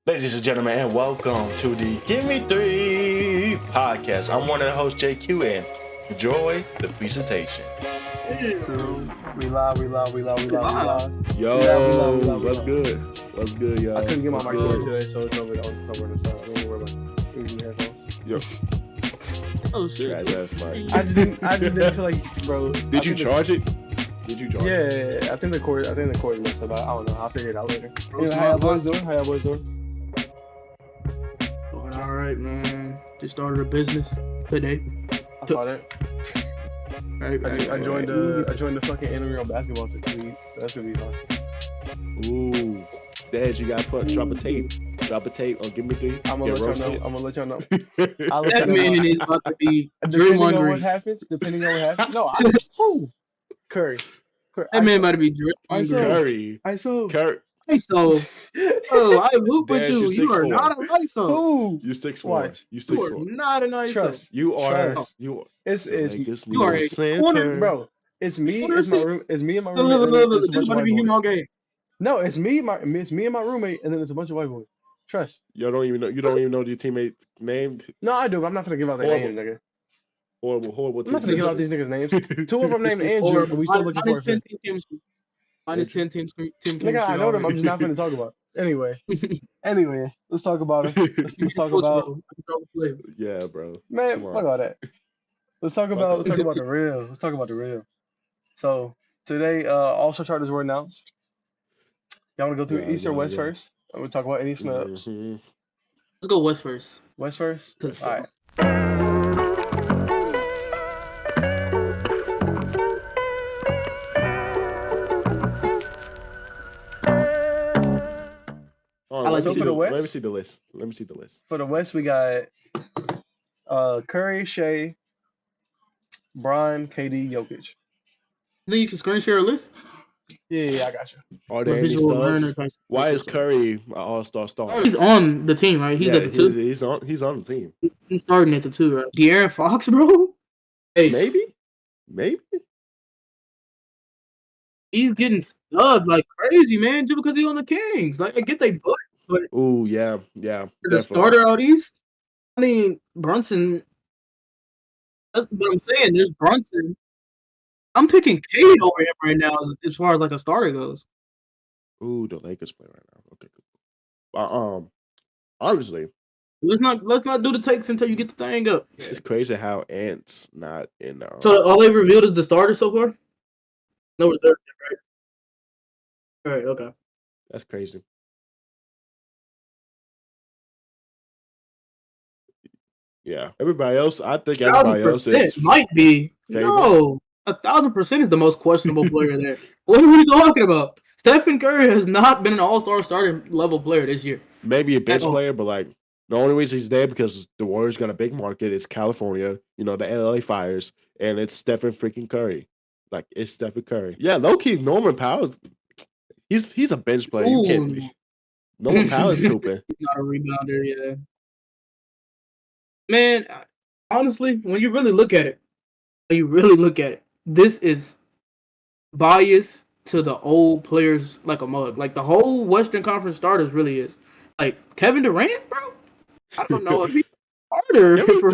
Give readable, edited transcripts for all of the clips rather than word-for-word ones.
Ladies and gentlemen, and welcome to the Give Me Three podcast. I'm one of the hosts, JQ, and enjoy the presentation. Two. We live. Live. Yo, What's good? What's good, y'all? I couldn't get my What's mic good? cord today, so it's over the start. I don't wear my easy headphones. Yo, Oh shit! trash ass mic. I just didn't feel like, bro. Did you charge it? Did you charge it? Yeah, I think the cord messed up. I don't know. I'll figure it out later. Bro, How y'all boys doing? Doing all right, man. Just started a business today. I saw that. Right. I joined the fucking intramural basketball league, so that's gonna be fun. Ooh, Dad, you gotta drop a tape. Give me three. I'm gonna let y'all know. I'll let That y'all know. man is about to be Depending Drew on what hungry. happens. No, Curry. That man about to be Drew I hungry. saw- Curry. ISO. ISO. Oh, I hoop with Dash, you. you're You are 6'4". not an ISO. Who? You 6'4". Watch. You You are 6'4". not an ISO. Trust. You are. Trust. You are. It's Lakers you are need a center. corner, bro. It's me. What It's is my it? room. It's me and my roommate. And Look, then it's a this bunch is of about to white be him boys. all game. No, it's me and my roommate, and then it's a bunch of white boys. Trust. You don't even know your teammate name. No, I do. But I'm not gonna give out their Horrible. names, nigga. Horrible. I'm not gonna give out these niggas names. Two of them named Andrew, Or and we still looking for a minus 10 fifth. team chemistry. Minus 10 team chemistry. Nigga, I know them. I'm already. just not gonna talk about. Anyway, let's talk about them. Let's talk Coach, about. bro. Control the play. Yeah, bro. Man, Come on. fuck all that. Let's talk Fuck about all let's talk about the real. Let's talk about the real. So today, All-Star charters were announced. Y'all wanna go through East or West first? And we'll talk about any snubs. Mhm. Let's go West first. West first? 'Cause, All right. Hold on, like So for the West? let me see the list. For the West, we got Curry, Shea, Bron, KD, Jokic. Then you can screen share a list. Yeah, I got you. Are I'm a there any visual learner stubs? type. Why is Curry an all-star star? Oh, he's on the team, right? He's at the two. He's on the team. He's starting at the two, right? De'Aaron Fox, bro. Hey, Maybe. he's getting stubbed like crazy, man, just because he's on the Kings. Like, I get they butt, but Ooh, yeah. the Definitely. starter out east. I mean, Brunson. That's what I'm saying. There's Brunson. I'm picking Cade over him right now as far as like a starter goes. Ooh, the Lakers play right now. Okay, cool. Honestly, Let's not do the takes until you get the thing up. it's crazy how Ant's not in. So all they revealed is the starter so far. No reserve, right? All right, okay. That's crazy. Yeah, everybody else. I think everybody else 1,000% is. might be. favorite. No, 1,000% is the most questionable player there. What are we talking about? Stephen Curry has not been an All-Star starting level player this year. Maybe a bench all. player, but like the only reason he's there because the Warriors got a big market. It's California, the LA Fires, and it's Stephen freaking Curry. Like it's Stephen Curry. Yeah, low key Norman Powell. He's a bench player. You kidding me? Norman Powell is hooping. He's not a rebounder, yeah. Man, honestly, when you really look at it, this is bias to the old players like a mug. Like the whole Western Conference starters really is. Like Kevin Durant, bro. I don't know if he's harder for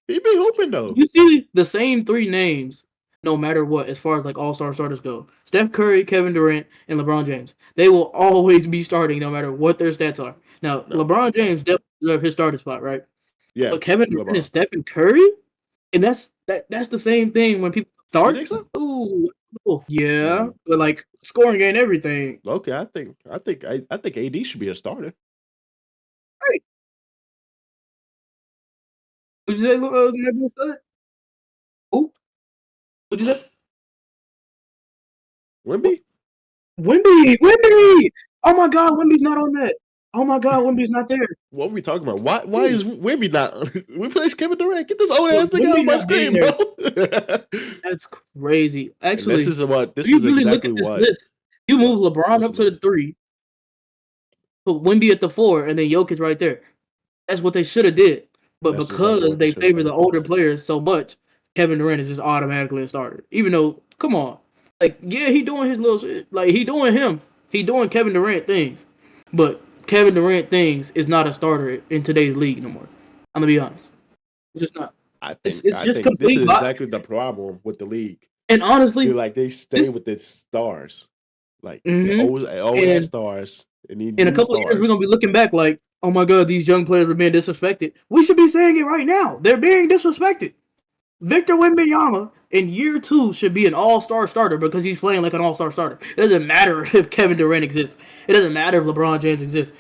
He be hooping though. You see the same three names no matter what as far as like all-star starters go. Steph Curry, Kevin Durant, and LeBron James. They will always be starting no matter what their stats are. Now, LeBron James definitely deserves his starting spot, right? Yeah. But Kevin Durant and Stephen Curry, and that's the same thing when people start. You think so? Ooh, yeah, but like scoring ain't everything. Okay, I think AD should be a starter. Right. Would you say maybe a stud? Who? What'd you say? Wemby? Wemby! Oh my God, Wemby's not on that. Oh my God, Wemby's not there. What are we talking about? Why is Wemby not? We play Kevin Durant. Get this old ass nigga Wemby out of my not being screen, bro. That's crazy. Actually, this is really look exactly at this what. list. You move What? LeBron What's up the to the list? 3, put Wemby at the 4, and then Jokic right there. That's what they should have did. But That's exactly because what they they should've favor done. the older players so much, Kevin Durant is just automatically a starter. Even though, come on, like yeah, he doing his little shit. Like he doing him. He doing Kevin Durant things. But Kevin Durant things is not a starter in today's league no more. I'm gonna be honest. It's just not. I It's think just this complete. is exactly the problem with the league. And honestly, They stay this. with its stars. Like they Mm-hmm. always had And stars. They need in a new couple of years, we're gonna stars. be looking back like, oh my god, these young players are being disrespected. We should be saying it right now. They're being disrespected. Victor Wembanyama in year 2 should be an all-star starter because he's playing like an all-star starter. It doesn't matter if Kevin Durant exists. It doesn't matter if LeBron James exists.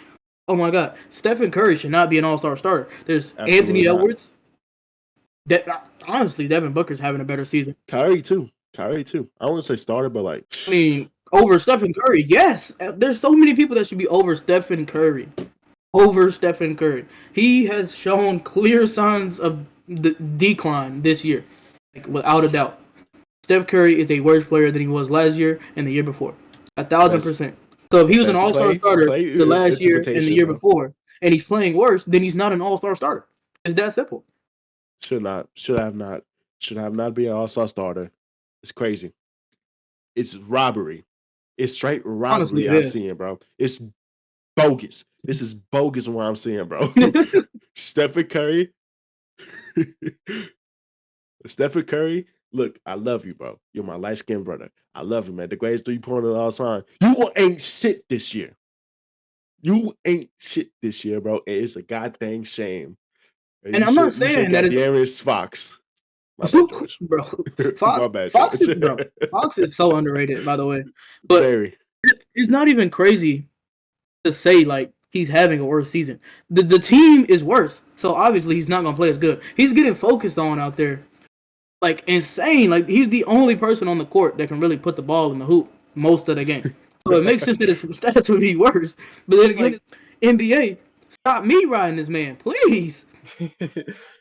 Oh my God, Stephen Curry should not be an all-star starter. There's Absolutely Anthony not. Edwards. Honestly, Devin Booker's having a better season. Kyrie too. I wouldn't say starter, but like I mean, over Stephen Curry, yes. There's so many people that should be over Stephen Curry. Over Stephen Curry. He has shown clear signs of the decline this year, like, without a doubt. Steph Curry is a worse player than he was last year and the year before. 1,000%. So if he was an that's all-star starter Clay the last year and the interpretation, year bro. before, and he's playing worse, then he's not an all-star starter. It's that simple. Should have not be an all-star starter. It's crazy. It's robbery. It's straight Honestly, robbery it I'm is. seeing, bro. It's bogus. This is bogus what I'm seeing, bro. Stephen Curry. Stephen Curry, look, I love you, bro. You're my light-skinned brother. I love you, man. The greatest three-pointer of all time. You ain't shit this year. You ain't shit this year, bro. It's a goddamn shame. And I'm not You should saying that got it's Darius Fox. My bad, George. bro. My Fox, bad, Fox is George. bro. Fox is so underrated, by the way. But Very. it's not even crazy to say like he's having a worse season. The team is worse, so obviously he's not gonna play as good. He's getting focused on out there, like insane. Like he's the only person on the court that can really put the ball in the hoop most of the game. So it makes sense that his stats would be worse. But then again, NBA, stop me riding this man, please.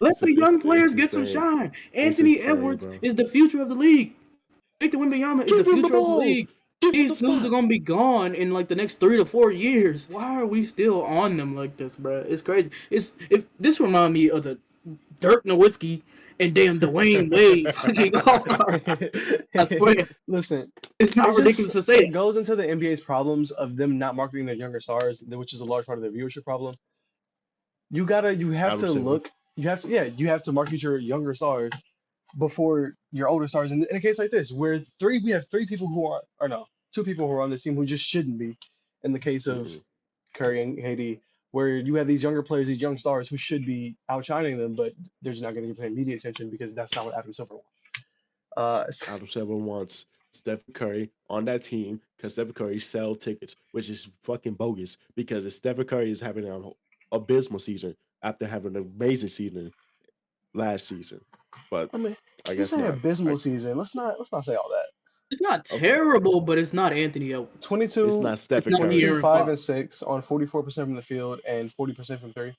Let the young players get some insane. shine. It's Anthony insane, Edwards bro. is the future of the league. Victor Wembanyama is the Give him the future of the ball. league. Give him These the dudes spot. are gonna be gone in like the next 3 to 4 years. Why are we still on them like this, bro? It's crazy. This remind me of the Dirk Nowitzki and damn Dwayne Wade fucking All Star. I swear, Listen, it's not ridiculous to say it it. goes into the NBA's problems of them not marketing their younger stars, which is a large part of their viewership problem. You have to 100%. look, you have to market your younger stars before your older stars. In a case like this, where we have three people who are, or no, two people who are on this team who just shouldn't be. In the case of Mm-mm. Curry and Haiti, where you have these younger players, these young stars who should be outshining them, but they're just not going to get the same media attention because that's not what Adam Silver wants. Adam Silver wants Stephen Curry on that team because Stephen Curry sell tickets, which is fucking bogus because if Stephen Curry is having an abysmal season after having an amazing season last season. But I mean, I you guess say not. abysmal season. Let's not say all that. It's not Okay. terrible, but it's not Anthony Edwards. It's 22, not It's Stephen not Curry. 22, De'Aaron 5 Fox. and 6 on 44% from the field and 40% from three.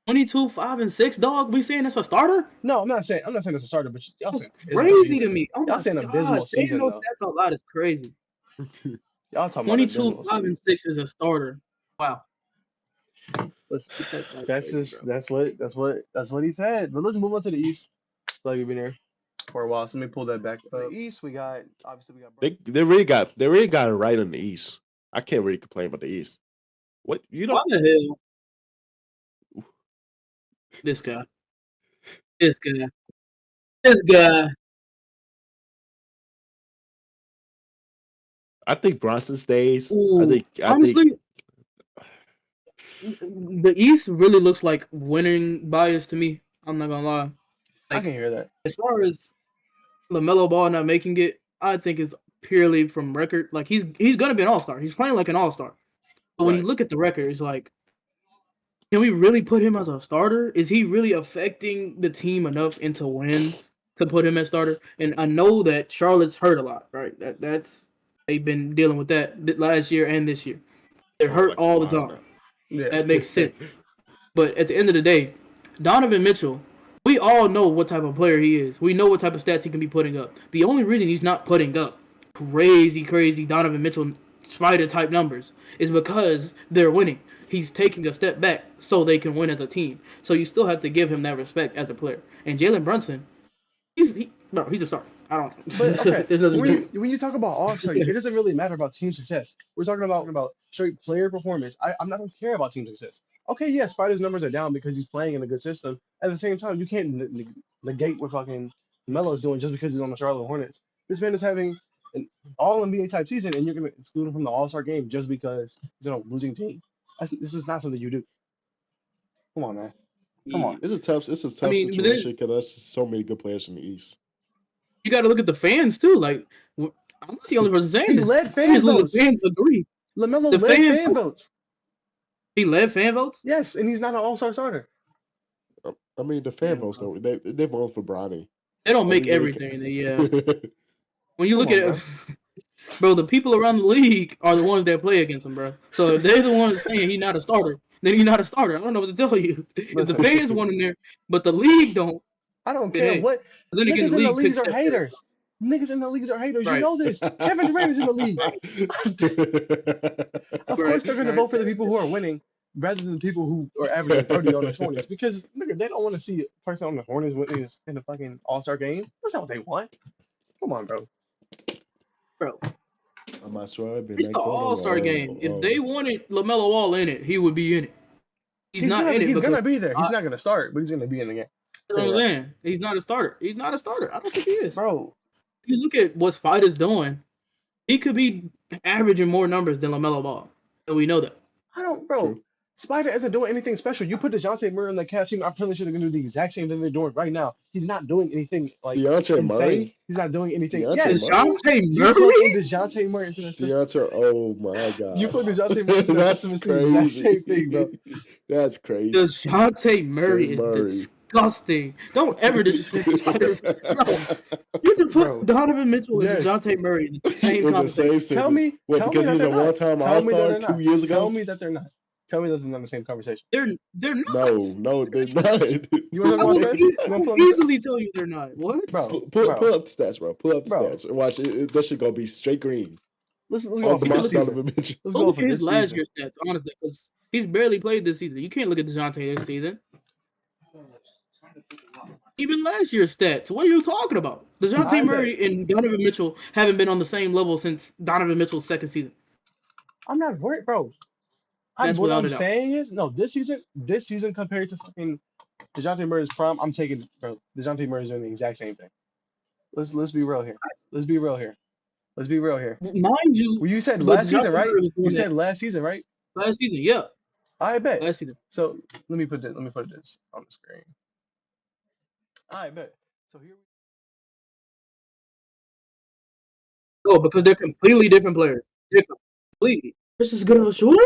22, 5 and 6, dog. We saying that's a starter? No, I'm not saying it's a starter, but y'all That's saying abysmal crazy to season. me. Oh Y'all my saying God, abysmal saying season those though. stats out loud is crazy. Y'all talking about 22, abysmal 5 season. and 6 is a starter. Wow. Let's, that's Crazy, just bro. that's what he said. But let's move on to the East. Like we've been here for a while, so let me pull that back up. The East, we got obviously we got. They really got it right in the East. I can't really complain about the East. What you Why know? the hell? This guy. This guy. This guy. I think Bronson stays. Ooh, I think honestly, the East really looks like winning bias to me. I'm not gonna lie. I can Like, hear that. as far as LaMelo Ball not making it, I think it's purely from record. Like he's gonna be an all-star. He's playing like an all-star. But when you right. look at the record, it's like, can we really put him as a starter? Is he really affecting the team enough into wins to put him as starter? And I know that Charlotte's hurt a lot, right? That's they've been dealing with that last year and this year. They're Oh, hurt like a all the while time. now. Yeah. That makes sense. But at the end of the day, Donovan Mitchell, we all know what type of player he is. We know what type of stats he can be putting up. The only reason he's not putting up crazy Donovan Mitchell spider type numbers is because they're winning. He's taking a step back so they can win as a team. So you still have to give him that respect as a player. And Jalen Brunson, he's a star. I don't. But okay, There's nothing to say. when you talk about all-star, it doesn't really matter about team success. We're talking about straight player performance. I don't care about team success. Okay, yeah, Spider's numbers are down because he's playing in a good system. At the same time, you can't negate what fucking Melo's doing just because he's on the Charlotte Hornets. This man is having an all NBA type season, and you're gonna exclude him from the All-Star game just because he's on a losing team. This is not something you do. Come on, man. Come on. It's a tough I mean, but then situation because there's so many good players in the East. you got to look at the fans too. Like, I'm not the only person saying He this. led fan Obviously, votes. the fans agree. LaMelo The led fan fan votes. He led fan votes. Yes, and he's not an All-Star starter. I mean, the fan votes don't. They vote for Bronny. They don't Are make we really everything. Yeah. When you Come look on, at bro. it, bro, the people around the league are the ones that play against him, bro. So if they're the ones saying he's not a starter, then he's not a starter. I don't know what to tell you. If the Listen. fans want him there, but the league don't, I don't then care hey. what. But then again, Niggas the in the league leagues picks are Steph Curry. haters. Niggas in the leagues are haters. You Right. know this. Kevin Durant is in the league. Of course, they're gonna vote for the people who are winning rather than the people who are averaging 30 on the Hornets because nigga, they don't want to see a person on the Hornets winning in the fucking All-Star game. That's not what they want. Come on, bro. Bro, I'm not sure I've been it's that the corner All-Star game. If they wanted LaMelo Ball in it, he would be in it. He's not in it He's because gonna be there. He's not gonna start, but he's gonna be in the game. you know what I'm saying? He's not a starter. He's not a starter. I don't think he is. Bro, If you look at what Spider's doing, he could be averaging more numbers than LaMelo Ball, and we know that. I don't, bro. True. Spider isn't doing anything special. You put DeJounte Murray in the Cavs team, I'm pretty sure they're gonna do the exact same thing they're doing right now. He's not doing anything like DeAndre insane. Murray? He's not doing anything. DeAndre Yes, Murray? DeJounte you plug in Murray? DeJounte Murray into the system. DeAndre, oh my god. You put DeJounte Murray into the That's system, it's the exact crazy. same thing, bro. That's crazy. DeJounte Murray is Murray. disgusting. Don't ever disrespect Spider. Bro, you should put Bro. Donovan Mitchell Yes. and DeJounte Murray in the same In the conversation. same Tell me, sentence. What, tell me because that he was they're a not. one-time Tell me that All-Star they're not. 2 years ago? Tell me that they're not. Tell me that they're not in the same conversation. They're not. No, they're not. You want to I talk will, about stats? e- You I want will to pull up the easily tell you they're not. What? Bro, Pull bro. up the stats, bro. Pull up the Bro. stats. And watch it. That shit gonna be straight green. Let's go Oh, off of DeMar this season. Donovan Mitchell. Let's Go go look off at of his this last season. year's stats, honestly, because he's barely played this season. You can't look at DeJounte this season. Even last year's stats. What are you talking about? I DeJounte bet. Murray and Donovan Mitchell haven't been on the same level since Donovan Mitchell's second season. I'm not worried, bro. That's What without I'm a doubt. saying is, no, this season compared to fucking DeJounte Murray's prime, I'm taking, bro. DeJounte Murray's doing the exact same thing. Let's be real here. Let's be real here. Let's be real here. Mind you, Well, you said but last DeJounte season, right? Murray was doing You that said last season, right? last season. Yeah, I bet. last season. So let me put this on the screen. I bet. So here Oh, because they're completely different players. They're completely. This is good of a shooter.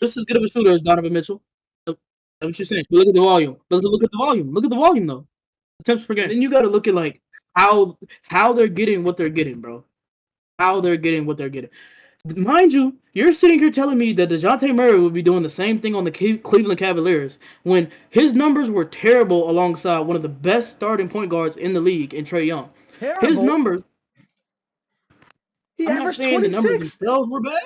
This is good of a shooter as Donovan Mitchell. That's what you're saying. But look at the volume. Let's look at the volume. Look at the volume though. Attempts per game. Then you got to look at like how they're getting what they're getting, bro. How they're getting what they're getting. Mind you, you're sitting here telling me that DeJounte Murray would be doing the same thing on the Cleveland Cavaliers when his numbers were terrible alongside one of the best starting point guards in the league in Trae Young. terrible. His numbers. He I'm not averaged saying the numbers 26. themselves were bad.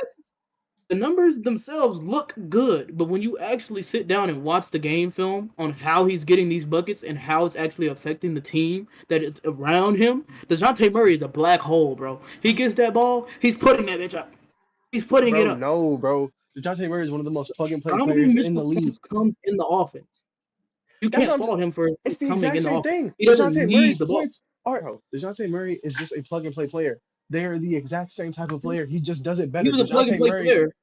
The numbers themselves look good, but when you actually sit down and watch the game film on how he's getting these buckets and how it's actually affecting the team that is around him, DeJounte Murray is a black hole, bro. He gets that ball, he's putting that bitch up. He's putting it Bro, up. no, bro. DeJounte Murray is one of the most plug and play Donovan players in the Mitchell's league. points comes in the offense. You That's can't what I'm fault him for It's the coming exact in the same offense. thing. He doesn't DeJounte need Murray's the ball. points are, bro. DeJounte Murray is just a plug and play player. They are the exact same type of player. He just does it If better. he was a plug and DeJounte play Murray. player,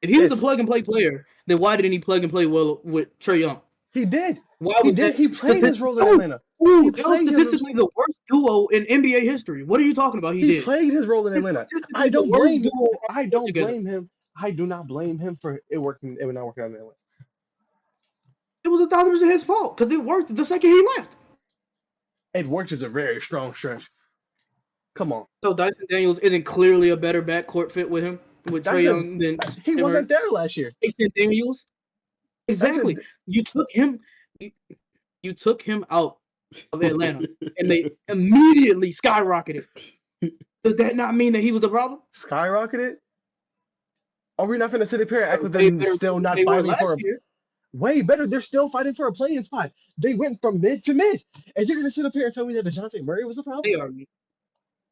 if he was a Yes. plug and play player, then why didn't he plug and play well with Trae Young? He did. Why He would did. that He played his role in Oh, Atlanta. Ooh, He that was played his statistically the worst duo in NBA history. What are you talking about? He He did. played his role in He's Atlanta. statistically I the don't worst blame him. duo I ever don't together. blame him. I do not blame him for it working. It not working out in Atlanta. It was 1,000% his fault because it worked the second he left. It worked is a very strong stretch. Come on. So Dyson Daniels isn't clearly a better backcourt fit with him, with Trae Young than He wasn't there last year. Dyson Daniels. Exactly. You took him. You took him out of Atlanta, and they immediately skyrocketed. Does that not mean that he was the problem? Skyrocketed? Are we not going to sit up here and act like Way they're better still not than they were fighting last for a year. way better. They're still fighting for a playing spot. They went from mid to mid. And you're gonna sit up here and tell me that DeJounte Murray was the problem? They are.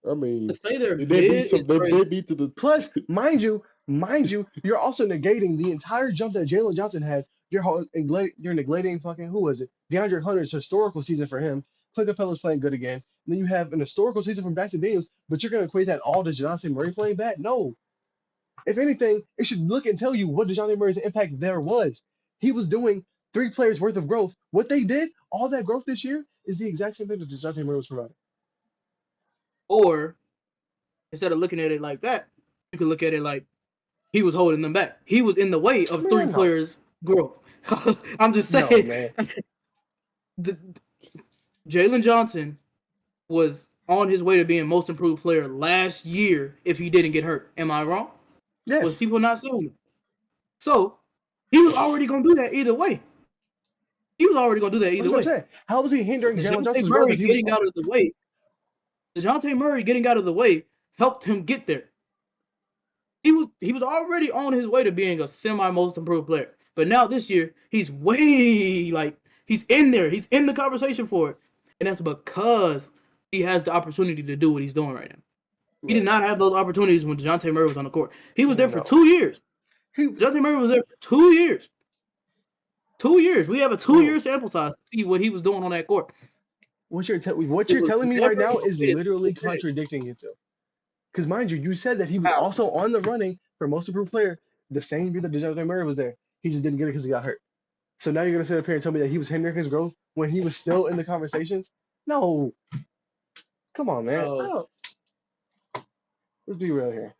I mean, To stay there they beat mid some. is They crazy. beat to the. Plus, mind you, you're also negating the entire jump that Jalen Johnson had. You're neglecting fucking who was it? DeAndre Hunter's historical season for him. Clint Capella's playing good again. And then you have an historical season from Bryson Daniels, but you're gonna equate that all to DeJounte Murray playing bad? No. If anything, it should look and tell you what DeJounte Murray's impact there was. He was doing 3 players worth of growth. What they did, all that growth this year, is the exact same thing that DeJounte Murray was providing. Or instead of looking at it like that, you could look at it like he was holding them back. He was in the way of 3 no. players' growth. I'm just No, saying. man. Jalen Johnson was on his way to being most improved player last year if he didn't get hurt. Am I wrong? Yes. Was people not saying it? So he was already going to do that either way. He was already going to do that either way. That's what I'm saying. How was he hindering Jalen DeJounte Johnson's growth Murray if he getting was... out of the way. DeJounte Murray getting out of the way helped him get there. He was already on his way to being a semi most improved player. But now this year, he's way he's in there. He's in the conversation for it. And that's because he has the opportunity to do what he's doing right now. He did not have those opportunities when DeJounte Murray was on the court. He was there for 2 years. DeJounte Murray was there for 2 years. 2 years. We have a 2-year sample size to see what he was doing on that court. What you're telling me right now is literally contradicting yourself. Because mind you, you said that he was also on the running for most improved player the same year that DeJounte Murray was there. He just didn't get it because he got hurt. So now you're gonna sit up here and tell me that he was hindering his growth when he was still in the conversations? No. Come on, man. Let's be real here.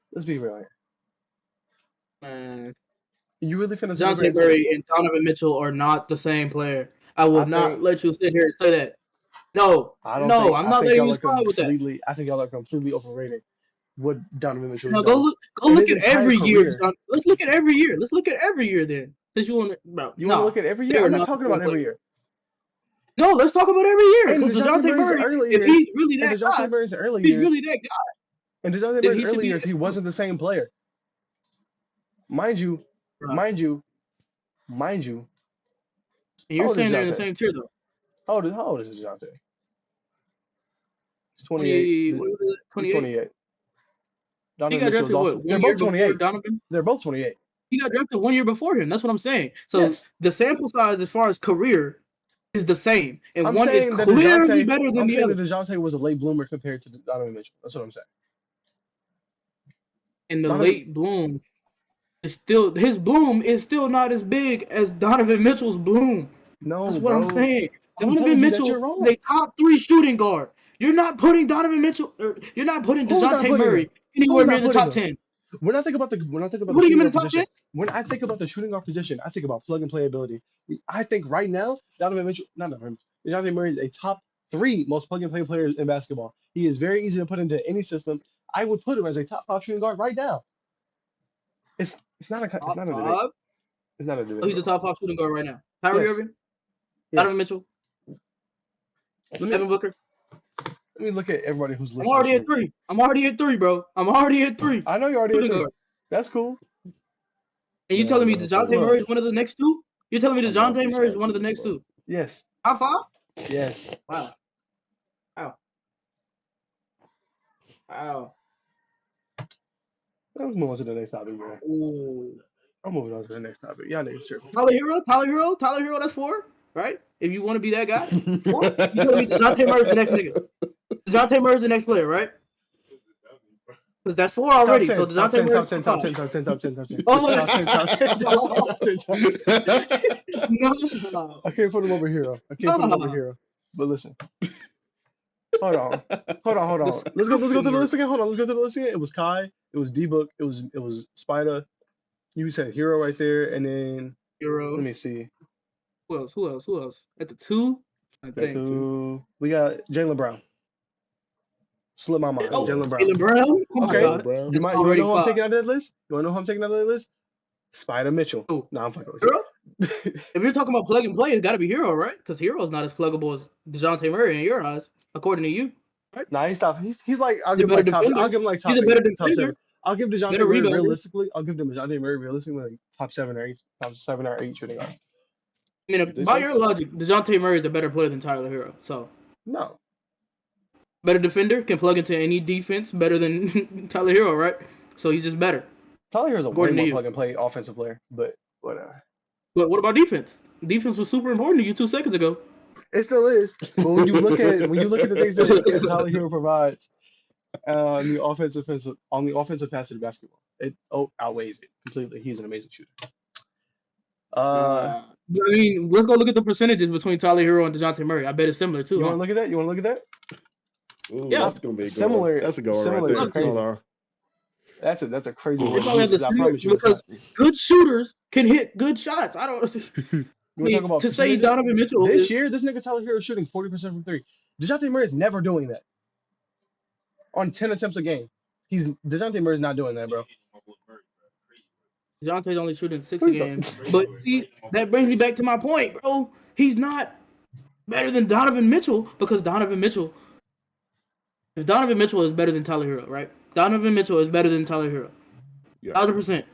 Man. You really finna DeJounte Murray and Donovan Mitchell are not the same player. I will not let you sit here and say that. No, I'm not letting you slide with that. I think y'all are completely overrating what Donovan Mitchell No, has go done. look at every year. Let's look at every year. Let's look at every year then. Since you want to, want to look at every year? I'm not talking about every year. No, let's talk about every year. And Because DeJounte Murray, if he's really that guy, DeJounte Murray's early he's years, really that guy. and DeJounte Murray's early years, he wasn't the same player. Mind you. And you're saying they're in the same tier though. How old is DeJounte? 28. 28. He got drafted what? They're both 28. Donovan? They're both 28. He got drafted 1 year before him. That's what I'm saying. So the sample size as far as career is the same, and one is clearly better than the other. DeJounte was a late bloomer compared to Donovan Mitchell. That's what I'm saying. And the late bloom is still his bloom is still not as big as Donovan Mitchell's bloom. No, that's what I'm saying. Donovan Mitchell is a top 3 shooting guard. You're not putting Donovan Mitchell. You're not putting DeJounte Murray anywhere near the top 10. When I think about the when I think about the shooting guard position, I think about plug and play ability. I think right now, DeJounte Murray is a top 3 most plug and play players in basketball. He is very easy to put into any system. I would put him as a top 5 shooting guard right now. It's not a debate. It's not a debate. Oh, he's a top 5 shooting guard right now. Kyrie Irving, Donovan Mitchell, Devin Booker. Let me look at everybody who's listening. I'm already at 3, bro. I'm already at 3. I know you're already at 3. That's cool. And you telling me DeJounte Murray is one of the next 2? You're telling me DeJounte Murray is one of the next 2? Yes. Top 5? Yes. Wow. Let's move on to the next topic, man. Ooh. I'm moving on to the next topic. Y'all niggas tripping. Tyler Hero, that's 4, right? If you want to be that guy, 4. You telling me DeJounte Murray's the next nigga. DeJounte Murray's the next player, right? Because that's 4 already. So DeJounte Murray's top 10. Oh, I can't put him over Hero. But listen. Hold on. Let's go through the list again. It was Kai. It was D-Book. It was Spider. You said Hero right there, and then Hero. Let me see. Who else? At the 2, I think. 2. We got Jaylen Brown. Slip my mind. Jaylen Brown. Jaylen Brown? Oh okay. My God. You want to know who I'm taking out of that list? You want to know who I'm taking out of that list? Spider Mitchell. Ooh. No, I'm fucking with you. If you're talking about plug and play, it's got to be Hero, right? Because Hero's not as pluggable as DeJounte Murray in your eyes, according to you. Right? Nah, he's top. He's like I'll give him like top. He's a better defender. I'll give DeJounte Murray realistically. Like top 7 or 8 shooting guard. I mean, by your logic, DeJounte Murray is a better player than Tyler Hero. So No. better defender, can plug into any defense better than Tyler Hero, right? So he's just better. Tyler Hero's a way According to more you. plug and play offensive player, but whatever. But what about defense? Defense was super important to you 2 seconds ago. It still is. But when you look at the things that Tyler Hero provides on the offensive facet of basketball, it outweighs it completely. He's an amazing shooter. I mean, let's go look at the percentages between Tyler Hero and DeJounte Murray. I bet it's similar too. You want to look at that? You want to look at that? Ooh, Yeah. that's gonna be a good Similar- one. That's a good one similar right to there. crazy. Hold on. That's a crazy They one. probably have the I same- promise you it's because- not. Good shooters can hit good shots. I don't. You wanna talk about to say percentages? Donovan Mitchell This is, year, this nigga Tyler Hero is shooting 40% from three. DeJounte Murray is never doing that. On 10 attempts a game. DeJounte Murray's not doing that, bro. DeJounte's only shooting 6 Who a you game. talking- But see, that brings me back to my point, bro. He's not better than Donovan Mitchell because if Donovan Mitchell is better than Tyler Hero, right? Donovan Mitchell is better than Tyler Hero. Yeah. 1,000%.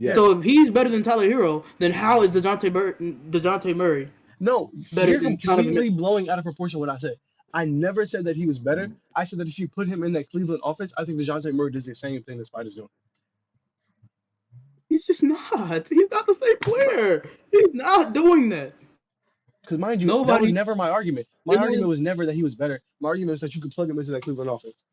Yeah. So if he's better than Tyler Hero, then how is DeJounte Murray? No, Better you're than completely blowing out of proportion what I said. I never said that he was better. I said that if you put him in that Cleveland offense, I think DeJounte Murray does the same thing that Spider's doing. He's just not. He's not the same player. He's not doing that. Because mind you, that Nobody- was never my argument. My It argument was- was never that he was better. My argument is that you could plug him into that Cleveland offense.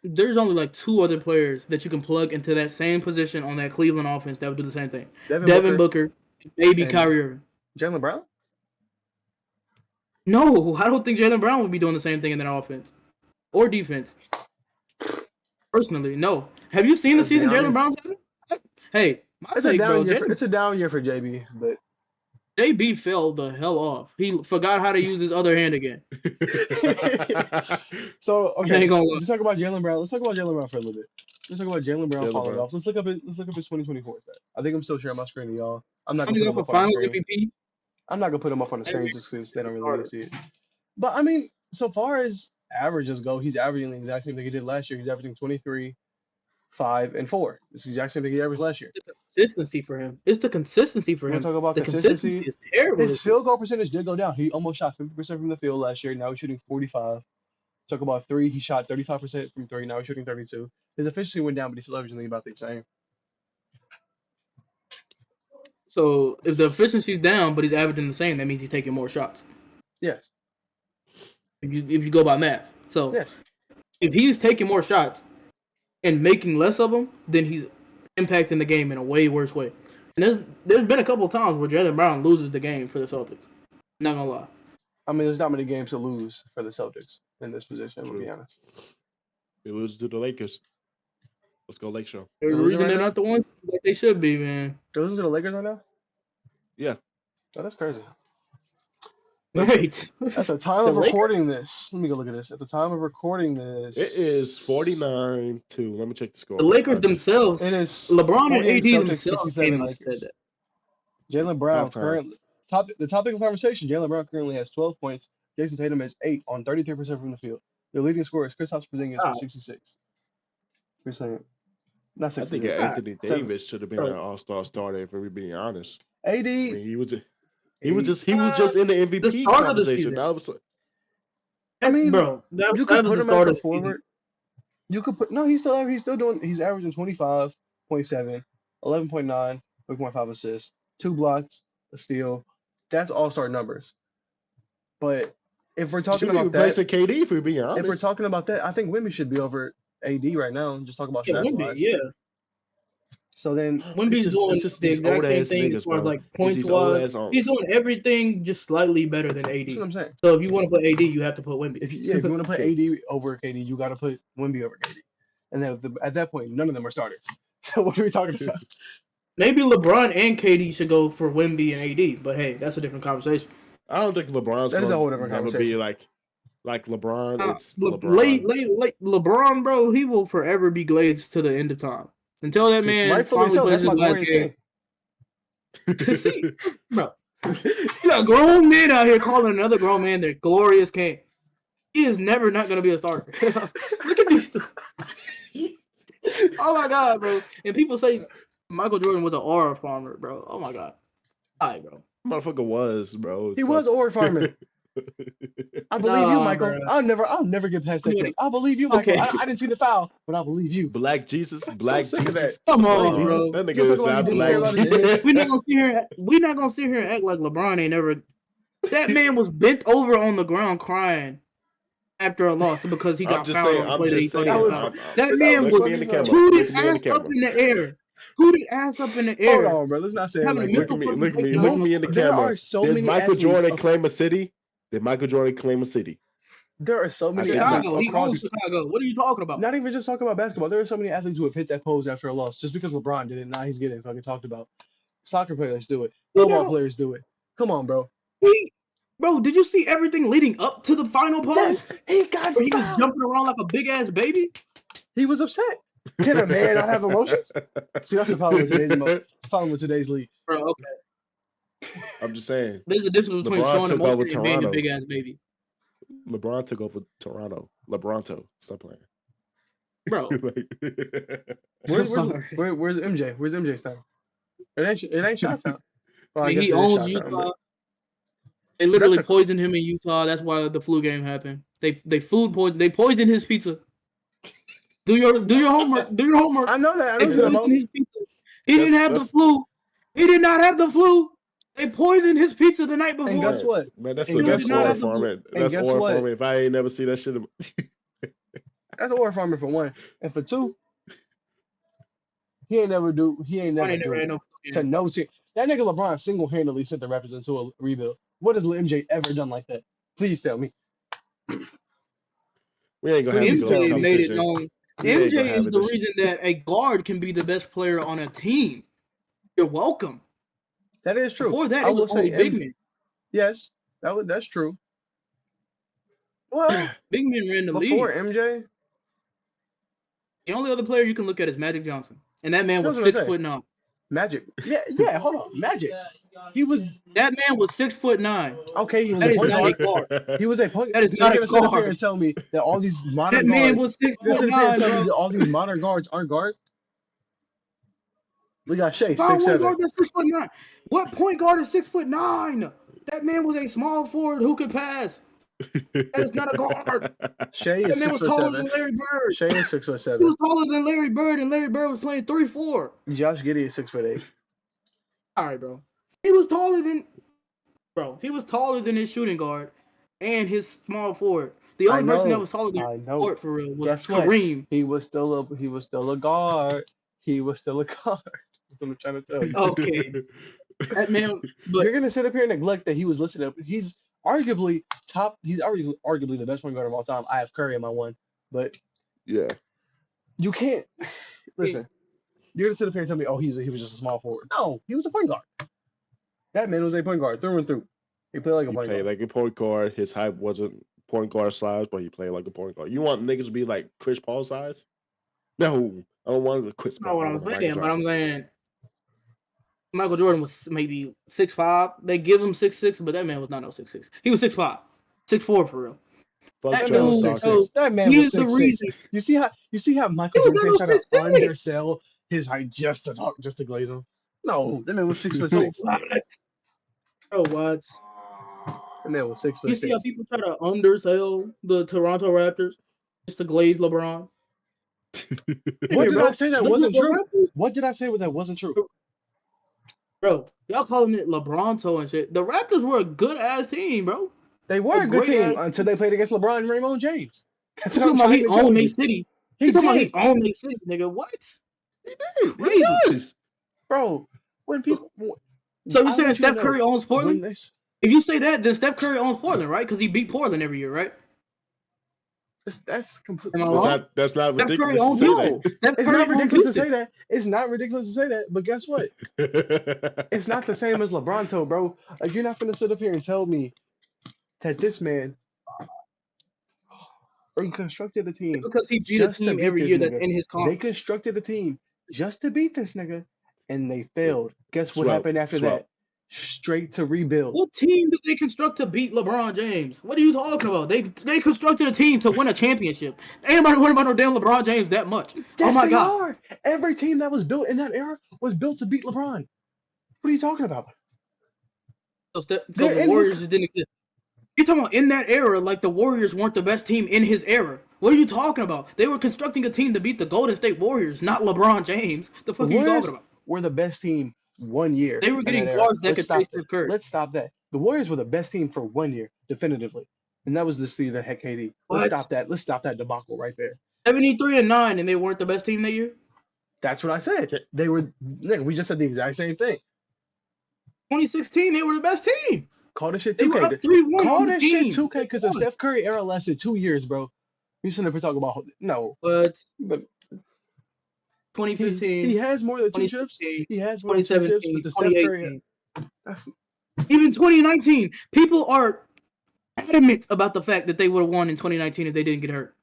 There's only like 2 other players that you can plug into that same position on that Cleveland offense that would do the same thing. Devin Booker, maybe and- Kyrie Irving. Jaylen Brown? No, I don't think Jaylen Brown would be doing the same thing in that offense or defense. Personally, no. Have you seen the That's season down. Jaylen Brown's having? Hey, my It's a take, bro. down year. It's a down year for JB, but JB fell the hell off. He forgot how to use his other hand again. so I okay. ain't gonna lie. Let's talk about Jaylen Brown. Let's talk about Jaylen Brown for a little bit. Let's talk about Jaylen Brown Jaylen falling Brown. off. Let's look up his 2024 stats. I think I'm still sharing my screen to y'all. I'm not gonna Coming put up him for up on the Finals screen. MVP. I'm not gonna put him up on the screen just because they don't really want to see it. But I mean, so far as averages go, he's averaging the exact same thing he did last year. He's averaging 23, 5, and 4. It's the exact same thing he averaged last year. The consistency for him. It's the consistency for We're him. gonna talk about The consistency. is terrible. His this year. field goal percentage did go down. He almost shot 50% from the field last year. Now he's shooting 45. Talk about 3. He shot 35% from 3. Now he's shooting 32. His efficiency went down, but he's still averaging about the same. So if the efficiency's down, but he's averaging the same, that means he's taking more shots. Yes. If you go by math. So Yes. if he's taking more shots and making less of them, then he's impacting the game in a way worse way. And there's been a couple of times where Jaylen Brown loses the game for the Celtics. Not gonna lie. I mean, there's not many games to lose for the Celtics in this position, to be True. honest. They lose to the Lakers. Let's go Lake Show. There's a They're losing reason right they're now? not the ones that they should be, man. They're losing to the Lakers right now? Yeah. Oh, that's crazy. Right. At the time The of Lakers? recording this, let me go look at this. At the time of recording this, It is 49-2. Let me check the score. The Lakers themselves, It is LeBron and 48 AD Celtics, themselves 67 came out and said Lakers. that. Jaylen Brown Halftime. currently the topic of conversation. Jaylen Brown currently has 12 points. Jason Tatum has 8 on 33% from the field. The leading scorer is Kristaps Porzingis Wow. with 66. Percent. Not I think 66. Anthony Seven. Davis should have been Bro. an all-star starter, if we're being honest. AD. I mean, he was just in the MVP The start of the conversation. season. That was I mean, bro, that you that could was put the him start as of a the season. forward. You could put he's averaging 25.7, 11.9, 3.5 assists, 2 blocks, a steal. That's all-star numbers. But if we're talking should be about that, replacing KD, if we're being honest. if we're talking about that, I think Wimby should be over AD right now and just talk about Yeah, stats Wemby, wise. yeah. So then Wemby's just- doing it's just the these exact same old-ass thing niggas, as far as bro. like It's points these wise. old-ass unks. He's doing everything just slightly better than AD. that's what I'm saying. So if you want to put AD, you have to put Wemby. If you want to put AD over KD, you got to put Wimby over KD. And then at that point, none of them are starters. So what are we talking about? Maybe LeBron and KD should go for Wemby and AD, but hey, that's a different conversation. I don't think LeBron's That is a gonna whole different never conversation. be like LeBron. It's LeBron. Late LeBron, bro, he will forever be glazed to the end of time until that man Rightfully finally so. plays That's his my last glorious game. game. See, bro, you got grown men out here calling another grown man their glorious king. He is never not gonna be a starter. Look at these two. Oh my god, bro! And people say Michael Jordan was an aura farmer, bro. Oh my god. All right, bro. Motherfucker was, bro. He was Ore farming. I believe you, Nah, Michael. bro. I'll never get past that Cody. clip. I believe you, Michael. Okay. I didn't see the foul, but I believe you. Black Jesus, I'm so Black sick of that. Jesus. Come Black on, Jesus. bro. That You nigga talking is about he not didn't Black care about his image? Jesus. We're not gonna sit here and act like LeBron ain't never. That man was bent over on the ground crying after a loss because he I'm got just fouled saying. on the I'm play that he just thought saying. he That got was fouled. I'm- That that man was Look was me in funny, the bro. camera. tooted Look me in the ass up camera. in the air. Tooted ass up in the Hold air. on, bro. Let's not say it Having a like Look that. at mental me. fucking Look at me. breakdown Look on at the me in the court. There camera. are so Did many Michael athletes. Jordan claim a city? Did Michael Jordan claim a city? There are so many got athletes Chicago. He owns across. Chicago. What are you talking about? Not even just talking about basketball. There are so many athletes who have hit that pose after a loss just because LeBron did it. Now he's getting fucking talked about. Soccer players do it. He Football never. players do it. Come on, bro. Bro, did you see everything leading up to the final pose? Yes, he got Where he was fouled. jumping around like a big ass baby? He was upset. Can a man not have emotions? See, that's the problem with today's league. Bro, okay. I'm just saying. There's a difference between LeBron showing took over emotion and being a Toronto. big ass baby. LeBron took over Toronto. LeBronto. Stop playing. Bro. Where's Alright. where's MJ? Where's MJ's time? It ain't shot time. Well, I I mean, guess he it is owns shot time. Utah. But They literally that's a poisoned him in Utah. That's why the flu game happened. They food poisoned. They poisoned his pizza. Do your homework. Do your homework. I know that. I They know what you're talking poisoned about. his pizza. He didn't have the That's flu. He did not have the flu. They poisoned his pizza the night And before. guess man, what? man, And that's guess Did not aura what? have the flu. farming. And That's guess aura what? farming. If I ain't never see that shit, That's Ore farming for one. And for two, he ain't never I do ain't never it had no flu to game. no team. That nigga LeBron single-handedly sent the Raptors into a rebuild. What has MJ ever done like that? Please tell me. we ain't gonna have to Please go to tell MJ me. made it competition. known. We ain't gonna MJ have is it. the reason that a guard can be the best player on a team. You're welcome. That is true. Before that, I it was will say only big men. yes, that's true. Well, Big men ran the before league. MJ, The only other player you can look at is Magic Johnson, and that man I was was gonna 6'9". Magic. Yeah, hold on. Magic. He was That man was 6'9". okay, he was That a is point not a guard. guard. He was a point. That is So you're not a gonna sit up here and guard. tell me that all these That modern man guards, was you're gonna sit up here and 6'9", tell me bro. that all these modern guards aren't guards? We got Shea, Find one 6'7". guard that's 6'9". What point guard is 6'9"? That man was a small forward who could pass. That is not a guard. Shea That is man six was foot taller seven. than Larry Bird. Shea is He 6'7". was taller than Larry Bird, and Larry Bird was playing 3-4. Josh Giddey is 6'8". All right, bro. He was taller than his shooting guard and his small forward. The I only person that know. was taller than I know. Ford for real was Guess what? Kareem. He was still a guard. He was still a guard. That's what I'm trying to tell you. Okay, that man. But You're gonna sit up here and neglect that he was listed up. He's arguably top. He's arguably the best point guard of all time. I have Curry in my one, but yeah. you can't listen. You're gonna sit up here and tell me, oh, he was just a small forward. No, he was a point guard. That man was a point guard through and through. He played like a He point played guard. like a point guard. His height wasn't point guard size, but he played like a point guard. You want niggas to be like Chris Paul size? No, I don't want Chris that's not Paul. what I I'm want Michael saying. But I'm Johnson. saying Michael Jordan was maybe 6'5". They give him 6'6", but that man was not no 6'6". He was 6'5", 6'4" for real. Fuck That That man was Charles dude, six Stockton. six. so That man he was is the 6'6". reason. You see how He Michael was Jordan not fans no try to 6'6". undersell his height just to glaze him. No, that man was 6'6". Bro, what? That man was You see how 6'6". people try to undersell the Toronto Raptors just to glaze LeBron? What Here, did I bro. say that The wasn't true? Raptors, What did I say that wasn't true? bro. Y'all calling it LeBronto and shit. The Raptors were a good ass team, bro. They were A a good great team ass until team. they played against LeBron and Raymond James. That's You what I'm talking about trying he to tell owned their you. city? He You talking about he did, owned their city, nigga? What? He Crazy. does. bro. When people, So you're I saying want you to Steph know Curry owns when Portland? this. If you say that, then Steph Curry owns Portland, right? Because he beat Portland every year, right? That's Am I completely wrong? That's not Steph Curry ridiculous to owns say Houston. no. Steph It's Curry not owns ridiculous to Houston. say that. It's not ridiculous to say that. But guess what? that. It's not the same as LeBronto, bro. Like you're not gonna sit up here and tell me that this man constructed a team Because he beat a just to team beat every this year that's nigga. in his They conference. constructed a team just to beat this nigga, and they failed. Guess what Swope, happened after swope. that? Straight to rebuild. What team did they construct to beat LeBron James? What are you talking about? They constructed a team to win a championship. Ain't nobody worried about no damn LeBron James that much. Oh Yes, my they god. are. Every team that was built in that era was built to beat LeBron. What are you talking about? So the They're in his. Warriors just didn't exist. You're talking about in that era, like the Warriors weren't the best team in his era. What are you talking about? They were constructing a team to beat the Golden State Warriors, not LeBron James. The The fuck are you Warriors talking about? were the best team 1 year They were in that getting era. guards that Let's could stop chase that. Steph Curry. Let's stop that. The Warriors were the best team for 1 year, definitively, and that was the Steve that had KD. Let's What? stop that. Let's stop that debacle right there. 73-9, and they weren't the best team that year. That's what I said. They were. Nigga, we just said the exact same thing. 2016, they were the best team. Call this shit They 2K. were up 3-1 Call on the this team. shit 2K because the Steph Curry era lasted 2 years, bro. You shouldn't ever talk about no. But But 2015, he has more than 2 chips. 2016, He has more than 2 chips, 2017, but the Steph Curry. 2018, That's even 2019. People are adamant about the fact that they would have won in 2019 if they didn't get hurt.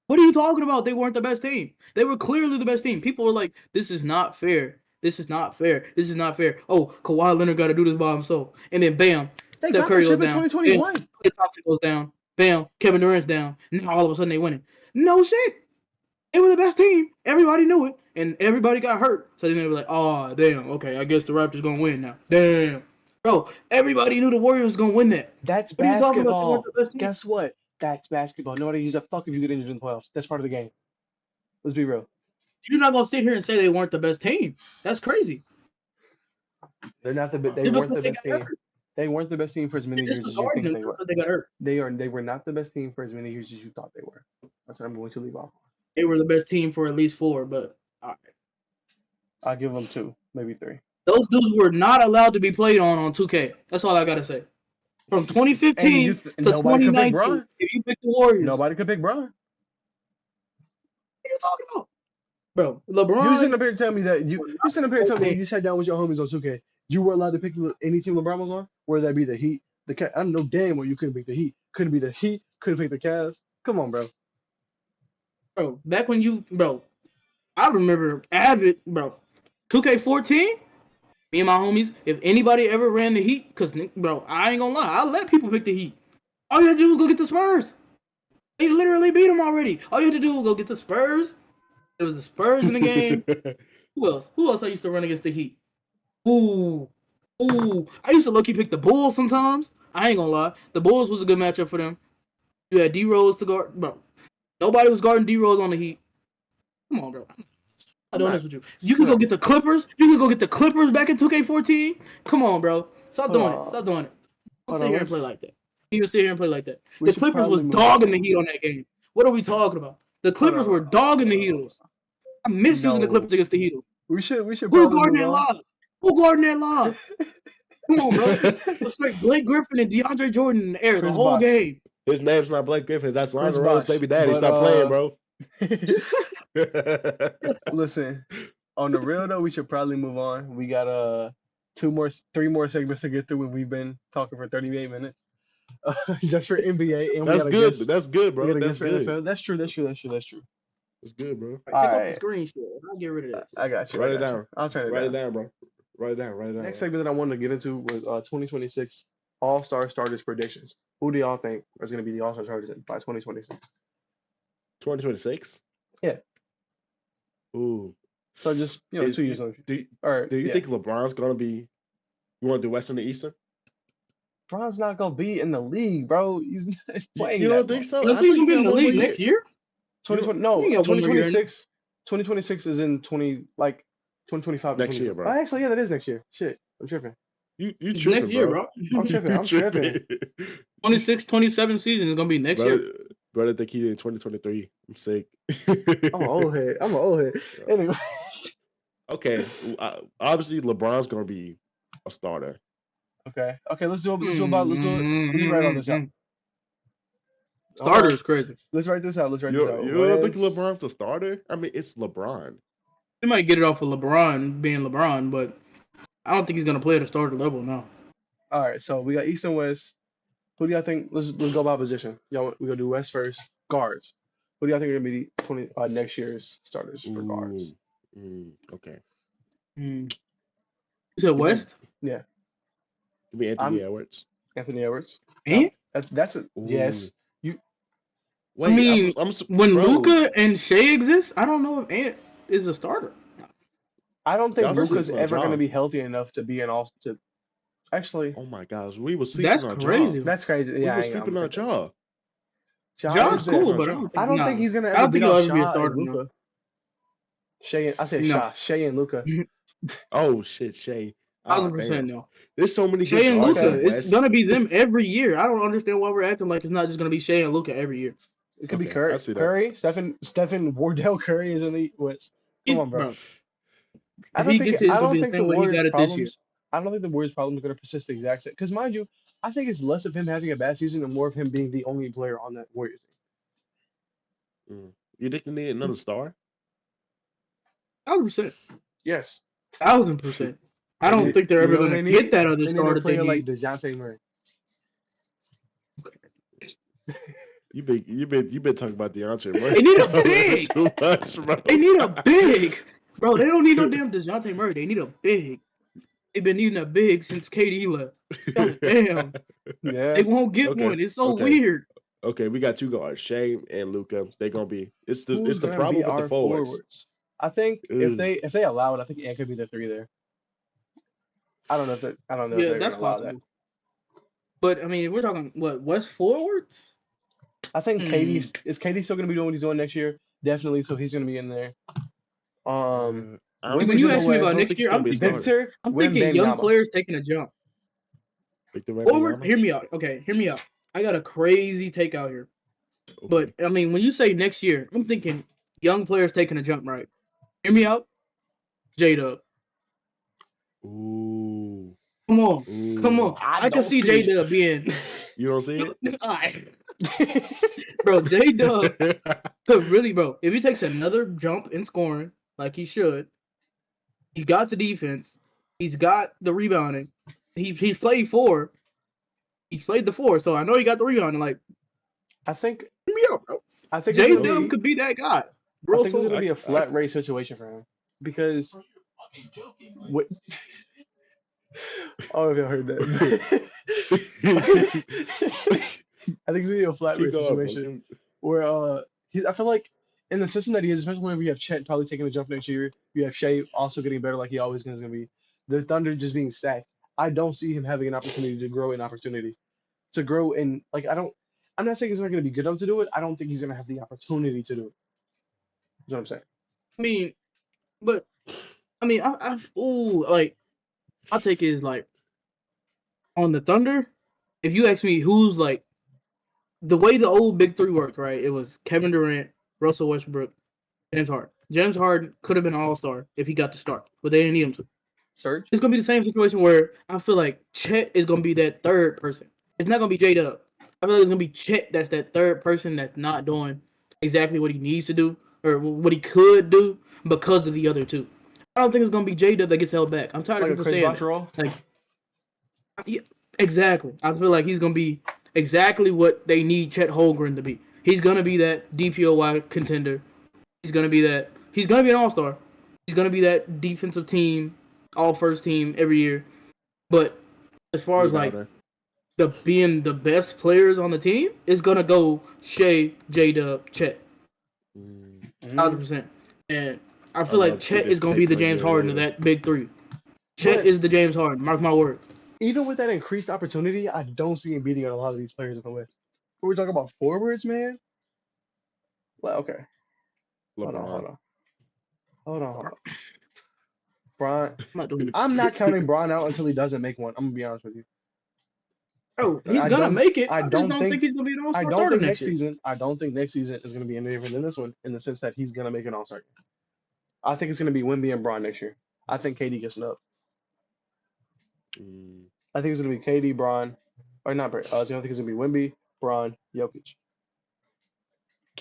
What are you talking about? They weren't the best team. They were clearly the best team. People were like, this is not fair. This is not fair. This is not fair. Oh, Kawhi Leonard got to do this by himself. And then bam, they Steph got Curry the goes chip in down. 2021. Bam, Klay Thompson goes down. Bam, Kevin Durant's down. Now all of a sudden they winning. No shit. They were the best team. Everybody knew it. And everybody got hurt. So then they were like, oh, damn. Okay, I guess the Raptors going to win now. Damn. Bro, everybody knew the Warriors was going to win that. That's What are you talking about? They weren't basketball. the best team. Guess what? That's basketball. Nobody gives a fuck if you get injured in the playoffs. That's part of the game. Let's be real. You're not going to sit here and say they weren't the best team. That's crazy. They're not the. They Just weren't the because they best got team. hurt. They weren't the best team for as many years This as was you think argument they were. because they got hurt. They were not the best team for as many years as you thought they were. That's what I'm going to leave off. They were the best team for at least 4, but all right. I'll give them 2, maybe 3. Those dudes were not allowed to be played on 2K. That's all I got to say. From 2015 to nobody could pick 2019, Bron. if you pick the Warriors, Nobody could pick Bron. what are you talking about? Bro, You LeBron. sitting up here telling me that you sitting up here telling me you sat down with your homies on 2K. You were allowed to pick any team LeBron was on, whether that be the Heat, the Cavs. I know damn well you couldn't pick the Heat. Couldn't be the Heat. Couldn't pick the Cavs. Come on, bro. Bro, back when you, bro, I remember Avid, bro, 2K14, me and my homies, if anybody ever ran the Heat, because, bro, I ain't gonna lie, I let people pick the Heat. All you had to do was go get the Spurs. They literally beat them already. All you had to do was go get the Spurs. There was the Spurs in the game. Who else? Who else I used to run against the Heat? Ooh. I used to low-key pick the Bulls sometimes. I ain't gonna lie. The Bulls was a good matchup for them. You had D-Rose to guard. Bro, nobody was guarding D-Rose on the Heat. Come on, bro. I don't know with you. You could go get the Clippers. You could go get the Clippers back in 2K14. Come on, bro. Stop doing it. Stop doing it. Don't sit here and play like that. You sit here and play like that. The Clippers was dogging the Heat on that game. What are we talking about? The Clippers were dogging the Heatles. I miss using the Clippers against the Heatles. We should Who guarding that lob? Who guarding that lob? Come on, bro. It was straight Blake Griffin and DeAndre Jordan in the air the whole game. His name's not Blake Griffin. That's Lonzo Bosh, Rose, baby daddy. but, Stop playing, bro. Listen, on the real though, we should probably move on. We got 3 more segments to get through, and we've been talking for 38 minutes just for NBA. And That's we good. Guess, That's good, bro. we That's good. NFL. That's true. That's good, bro. Take off the screen share. I'll get rid of this. I got you. Write it down. I'll turn it Write down. it down, bro. Write it down. Next segment that I wanted to get into was 2026 All-Star starters predictions. Who do y'all think is going to be the All-Star starters by 2026? 2026? Yeah. Ooh. So just 2 years on. Do you think LeBron's gonna be? You want to do Western and Eastern? LeBron's not gonna be in the league, bro. He's not playing. You don't think so? I think he'll be in the league next year. 2020? No, 2026. 2026 is in 2025. Next year, bro. Oh, actually, yeah, that is next year. Shit, I'm tripping. You tripping, next year, bro. I'm tripping. 26-27 season is gonna be next year. Brother, think he did in 2023. I'm sick. I'm an old head. Anyway. Okay. Obviously, LeBron's gonna be a starter. Okay. Let's do it. Let me write all this out. Starter is crazy. Let's write this out. You don't think LeBron's a starter? I mean, it's LeBron. He might get it off of LeBron being LeBron, but I don't think he's gonna play at a starter level now. All right. So we got East and West. Who do y'all think? Let's go by position. Y'all, we gonna do West first. Guards. Who do y'all think are gonna be next year's starters for guards? Okay. You said West? Yeah. Give me Anthony Edwards. Anthony Edwards. Ant? That's it. Yes. Wait, I mean, when Luka and Shea exist, I don't know if Ant is a starter. I don't think Luka's ever going to be healthy enough to be an all to Actually, Oh my gosh, we were That's sleeping on crazy. Ja. that's crazy. We Yeah, were I ain't, I'm sleeping gonna on take that. Ja. Ja Ja's is there. cool, on but I Ja. don't I think don't think he's gonna I ever don't beat think he'll out ever be a Sha and starter. No. Luca. I said No. Shay and Luca. Oh shit, Shay. Ah 100% damn. no. There's so many good Shay and guards in Luca, the Okay, it's West. gonna be them every year. I don't understand why we're acting like it's not just gonna be Shay and Luca every year. it could be Okay, I see that. Curry, Stephen Wardell Curry is in the West. Come He's on, bro. bro. If he gets it, it's I gonna be don't the think the same way he Warriors' got it this year. problems. I don't think the Warriors' problems are going to persist the exact same. Because mind you, I think it's less of him having a bad season and more of him being the only player on that Warriors team. Mm. You think they need another star? 1,000%. Yes, 1,000%. I they don't need. think they're You ever know what gonna they get need? that other They need star a that they player like need. DeJounte Murray. You been talking about DeAndre Murray They need a big. too much, bro. They need a big. Bro, they don't need no damn DeJounte Murray. They need a big. They've been needing a big since KD left. God damn. Yeah. They won't get Okay, one. It's so okay. weird. Okay, we got two guards, Shay and Luca. They're gonna be. It's the Who's it's the going to be problem with the our forwards. forwards? I think Ugh. if they allow it, I think Ant could be the three there. I don't know if they're Yeah, going to that's allow that. possible. But I mean, we're talking what West forwards? I think Hmm. KD still going to be doing what he's doing next year? Definitely. So he's going to be in there. I don't When think you Wemby's in the ask me I about don't West. next think he's year, gonna be a starter. Victor, I'm thinking young Wembanyama. players taking a jump. Victor Forward, Wembanyama. hear me out. Okay, hear me out. I got a crazy take out here. Okay. But I mean, when you say next year, I'm thinking young players taking a jump, right? Hear me out. J-Dub. Ooh. Come on. Ooh. Come on. I I can don't see see it. J-Dub being You don't see it? Alright. Bro, J-Dub could really, bro, if he takes another jump in scoring like he should, he got the defense, he's got the rebounding. He's played four. He played the four, so I know he got the rebounding. Like, I think hear me out, bro. I think it's gonna J-Dub be could be that guy. I Real think it's soon. gonna be a flat rate situation for him because what? Oh, if you heard that. I think it's gonna be a flat Keep rate going, bro. situation where he's. I feel like in the system that he is, especially whenever you have Chet probably taking a jump next year, you have Shea also getting better like he always is gonna be. The Thunder just being stacked. I don't see him having an opportunity to grow in like I don't. I'm not saying he's not gonna be good enough to do it. I don't think he's gonna have the opportunity to do it. That's what I'm saying. I mean, but I mean, like my take is like on the Thunder. If you ask me who's like the way the old Big Three worked, right? It was Kevin Durant, Russell Westbrook, James Harden. James Harden could have been an All-Star if he got to start, but they didn't need him to. Serge. It's gonna be the same situation where I feel like Chet is gonna be that third person. It's not gonna be J-Dub. I feel like it's gonna be Chet that's that third person that's not doing exactly what he needs to do or what he could do because of the other two. I don't think it's gonna be J-Dub that gets held back. I'm tired Like of a people Chris saying Bosh that. role. Like, yeah, exactly. I feel like he's gonna be exactly what they need Chet Holmgren to be. He's gonna be that DPOY contender. He's gonna be that. He's gonna be an all-star. He's gonna be that defensive team, all first team every year. But as far as like the being the best players on the team, it's gonna go Shea, J-Dub, Chet, 100%. And I feel like Chet is gonna be the James Harden of that big three. Chet But is the James Harden. Mark my words. even with that increased opportunity, I don't see him beating out a lot of these players in the West. When we talk about forwards, man. Well, okay. Hold on. Bron, I'm not doing it. I'm not counting Bron out until he doesn't make one. I'm gonna be honest with you. Bro, he's I gonna don't. make it. I I just don't don't think. think he's gonna be an I all-star don't starter think next next year. season. I don't think next season is gonna be any different than this one in the sense that he's gonna make an All-Star game. I think it's gonna be Wemby and Bron next year. I think KD gets snubbed. I think it's gonna be KD, Bron, or not. I think it's gonna be Wemby, Bron, Jokic.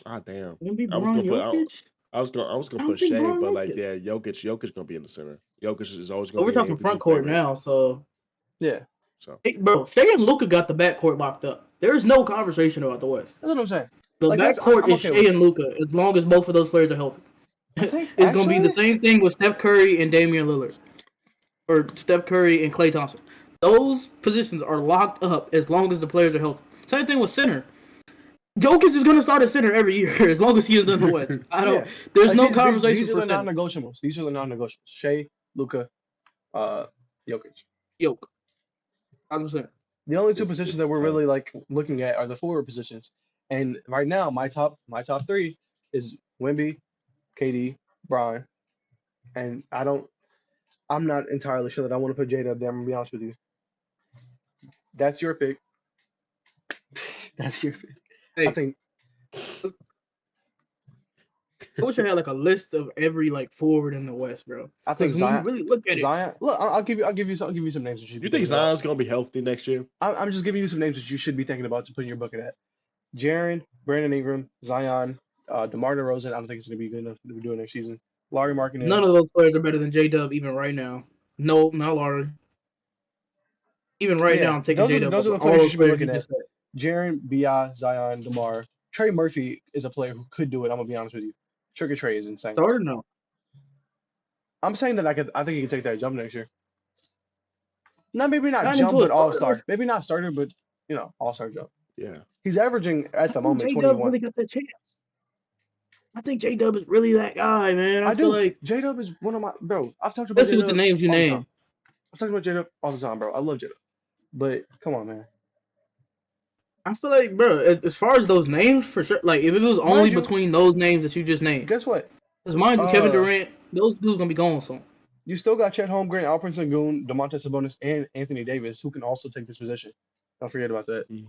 Ah damn. Wemby, I was Bron, gonna put Jokic. I was I gonna don't put think Shea, Bron but makes like it. yeah, Jokic gonna be in the center. Jokic is always But gonna we're be an talking front MVP court favorite. now, so Yeah, So hey, bro, Shea and Luka got the backcourt locked up. There is no conversation about the West. that's what I'm saying. The Like backcourt I'm is okay with Shea and it. Luka as long as both of those players are healthy. I think It's gonna be the actually, same thing with Steph Curry and Damian Lillard, or Steph Curry and Klay Thompson. Those positions are locked up as long as the players are healthy. Same thing with center. Jokic is gonna start at center every year as long as he is in the West. yeah. There's Like no conversation these are for the center. non-negotiables. These are the non-negotiables. Shea, Luka, Jokic. Yoke. 100%. The only two It's positions that it's we're tough. really like looking at are the forward positions. And right now, my top three is Wemby, KD, Brian, and I'm not entirely sure that I want to put Jada up there. I'm gonna be honest with you. That's your pick. That's your pick. I Hey, think I wish I had like a list of every like forward in the West, bro. I think Because when you really look at it, Zion. Look, I'll give you some names that you should be You think thinking about. Zion's gonna be healthy next year? I'm just giving you some names that you should be thinking about to put in your bucket at. Jaren, Brandon Ingram, Zion, DeMar DeRozan. I don't think it's gonna be good enough to do it next season. Laurie none Markkinen. of those players are better than J Dub even right now. No, not Laurie. Even right now, Yeah, I'm taking J Dub those are over the all players you those should be players you looking at. just said. Jaren, Bi, Zion, DeMar. Trey Murphy is a player who could do it. I'm gonna be honest with you. Trigger Trey is insane. Starter, no. I'm saying that I think he can take that jump next year. Not maybe not Not jump, into a but all starter. star. Maybe not starter, but all-star jump. Yeah. He's averaging I at the think moment J Dub 21. really got that chance. I think J Dub is really that guy, man. I I feel do. like, J Dub is one of my bro. I've talked about J especially with the Dub names you all the time. name. I've talked about J Dub all the time, bro. I love J Dub, but come on, man. I feel like, bro, as far as those names, for sure, like, if it was only Mind you, between those names that you just named, guess what? because mind you, Kevin Uh, Durant, those dudes gonna be gone soon. you still got Chet Holmgren, Alfred Sengun, Domantas Sabonis, and Anthony Davis, who can also take this position. Don't forget about that. Mhm.